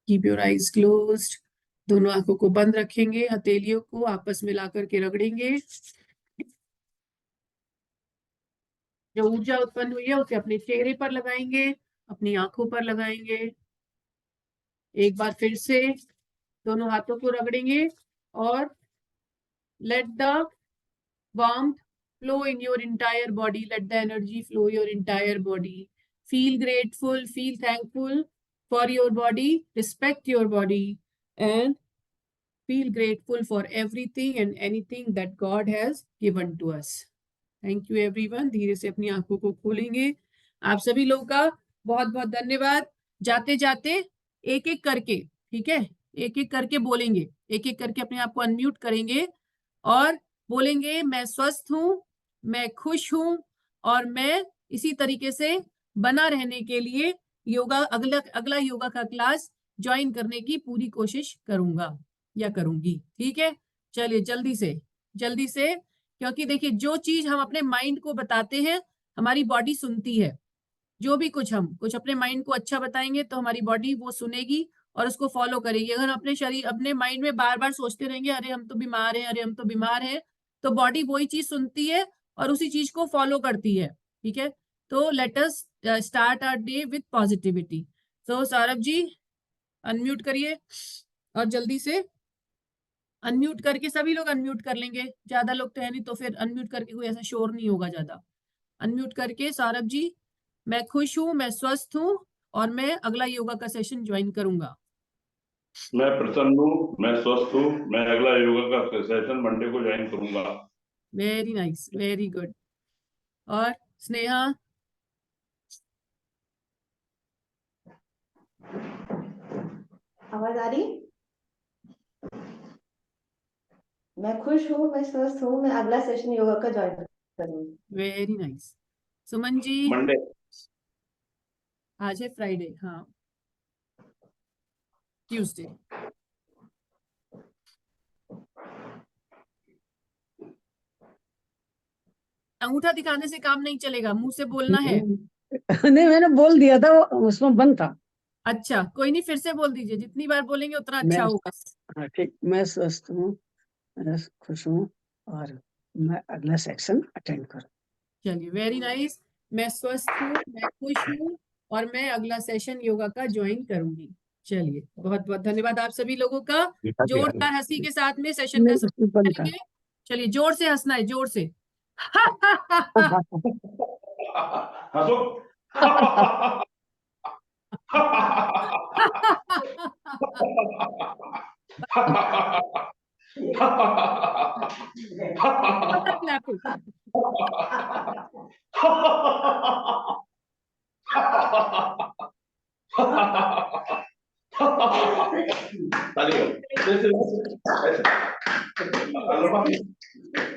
Speaker 4: Keep your eyes closed. दोनों आंखों को बंद रखेंगे, हथेलियों को आपस में ला करके रगड़ेंगे। जो ऊर्जा उत्पन्न हुई है उसे अपने चेहरे पर लगाएंगे, अपनी आंखों पर लगाएंगे। एक बार फिर से दोनों हाथों को रगड़ेंगे और let the warmth flow in your entire body, let the energy flow your entire body. Feel grateful, feel thankful for your body, respect your body, and feel grateful for everything and anything that God has given to us. Thank you everyone. धीरे से अपनी आंखों को खोलेंगे। आप सभी लोगों का बहुत बहुत धन्यवाद। जाते जाते एक एक करके, ठीक है, एक एक करके बोलेंगे, एक एक करके अपने आप को अनम्यूट करेंगे और बोलेंगे मैं स्वस्थ हूँ, मैं खुश हूँ, और मैं इसी तरीके से बना रहने के लिए योगा अगला योगा का क्लास ज्वाइन करने की पूरी कोशिश करूंगा या करूंगी। ठीक है, चलिए जल्दी से, क्योंकि देखिए जो चीज हम अपने माइंड को बताते हैं हमारी बॉडी सुनती है। जो भी हम कुछ अपने माइंड को अच्छा बताएंगे तो हमारी बॉडी वो सुनेगी और उसको फॉलो करेगी। अगर अपने शरीर अपने माइंड में बार बार सोचते रहेंगे अरे हम तो बीमार हैं, अरे हम तो बीमार हैं, तो बॉडी वही चीज सुनती है और उसी चीज को फॉलो करती है। ठीक है, तो let us start our day with positivity. तो सौरभ जी अनम्यूट करिए और जल्दी से अनम्यूट करके, सभी लोग अनम्यूट कर लेंगे, ज्यादा लोग तो है नहीं तो फिर अनम्यूट करके कोई ऐसा शोर नहीं होगा ज्यादा। अनम्यूट करके सौरभ जी, मैं खुश हूँ, मैं स्वस्थ हूँ और मैं अगला योगा का सेशन ज्वाइन करूंगा।
Speaker 5: मैं प्रसन्न हूँ, मैं स्वस्थ हूँ, मैं अगला योगा का सेशन मंडे को ज्वाइन करूंगा।
Speaker 4: Very nice, very good. और स्नेहा?
Speaker 7: आवाज आ रही? मैं खुश हूँ, मैं स्वस्थ हूँ, मैं अगला सेशन योगा का ज्वाइन करूंगी।
Speaker 4: Very nice. Suman ji?
Speaker 5: Monday.
Speaker 4: आज है फ्राइडे, हाँ, ट्यूसडे। अंगूठा दिखाने से काम नहीं चलेगा, मुंह से बोलना है।
Speaker 8: नहीं, मैंने बोल दिया था, वो उसमें बंद था।
Speaker 4: अच्छा, कोई नहीं, फिर से बोल दीजिए, जितनी बार बोलेंगे उतना अच्छा
Speaker 8: मैं
Speaker 4: होगा।
Speaker 8: हाँ ठीक, मैं स्वस्थ हूँ, मैं खुश हूँ और मैं अगला सेक्शन अटेंड करूँ।
Speaker 4: चलिए, वेरी नाइस। मैं स्वस्थ हूँ, मैं खुश हूँ और मैं अगला सेशन योगा का ज्वाइन करूंगी। चलिए, बहुत बहुत धन्यवाद आप सभी लोगों का। जोरदार हंसी के साथ में सेशन का
Speaker 8: नहीं,
Speaker 4: समापन
Speaker 8: उसमें बंद था।
Speaker 4: करेंगे। चलिए, जोर से हंसना है, जोर से।
Speaker 5: हंसो।
Speaker 4: Clapping.
Speaker 5: ताली हो। ऐसे, ऐसे।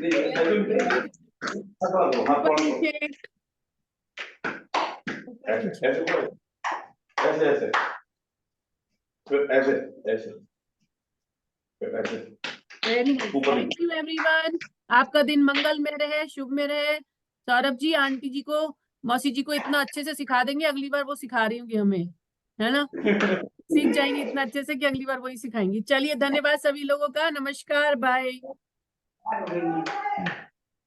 Speaker 5: नहीं, हाथ
Speaker 4: ऊपर
Speaker 5: पकड़ो।
Speaker 4: नीचे।
Speaker 5: ऐसे ऐसे करो। ऐसे ऐसे, फिर ऐसे ऐसे, फिर ऐसे।
Speaker 4: वेरी नाइस,
Speaker 5: ऊपर
Speaker 4: थैंक यू एवरीवन। आपका दिन मंगल में रहे, शुभ में रहे। सौरभ जी, आंटी जी को, मौसी जी को इतना अच्छे से सिखा देंगे, अगली बार वो सिखा रही होंगी हमें, है ना? सीख जाएंगे इतना अच्छे से कि अगली बार वही सिखाएंगी। चलिए, धन्यवाद सभी लोगों का, नमस्कार, बाय।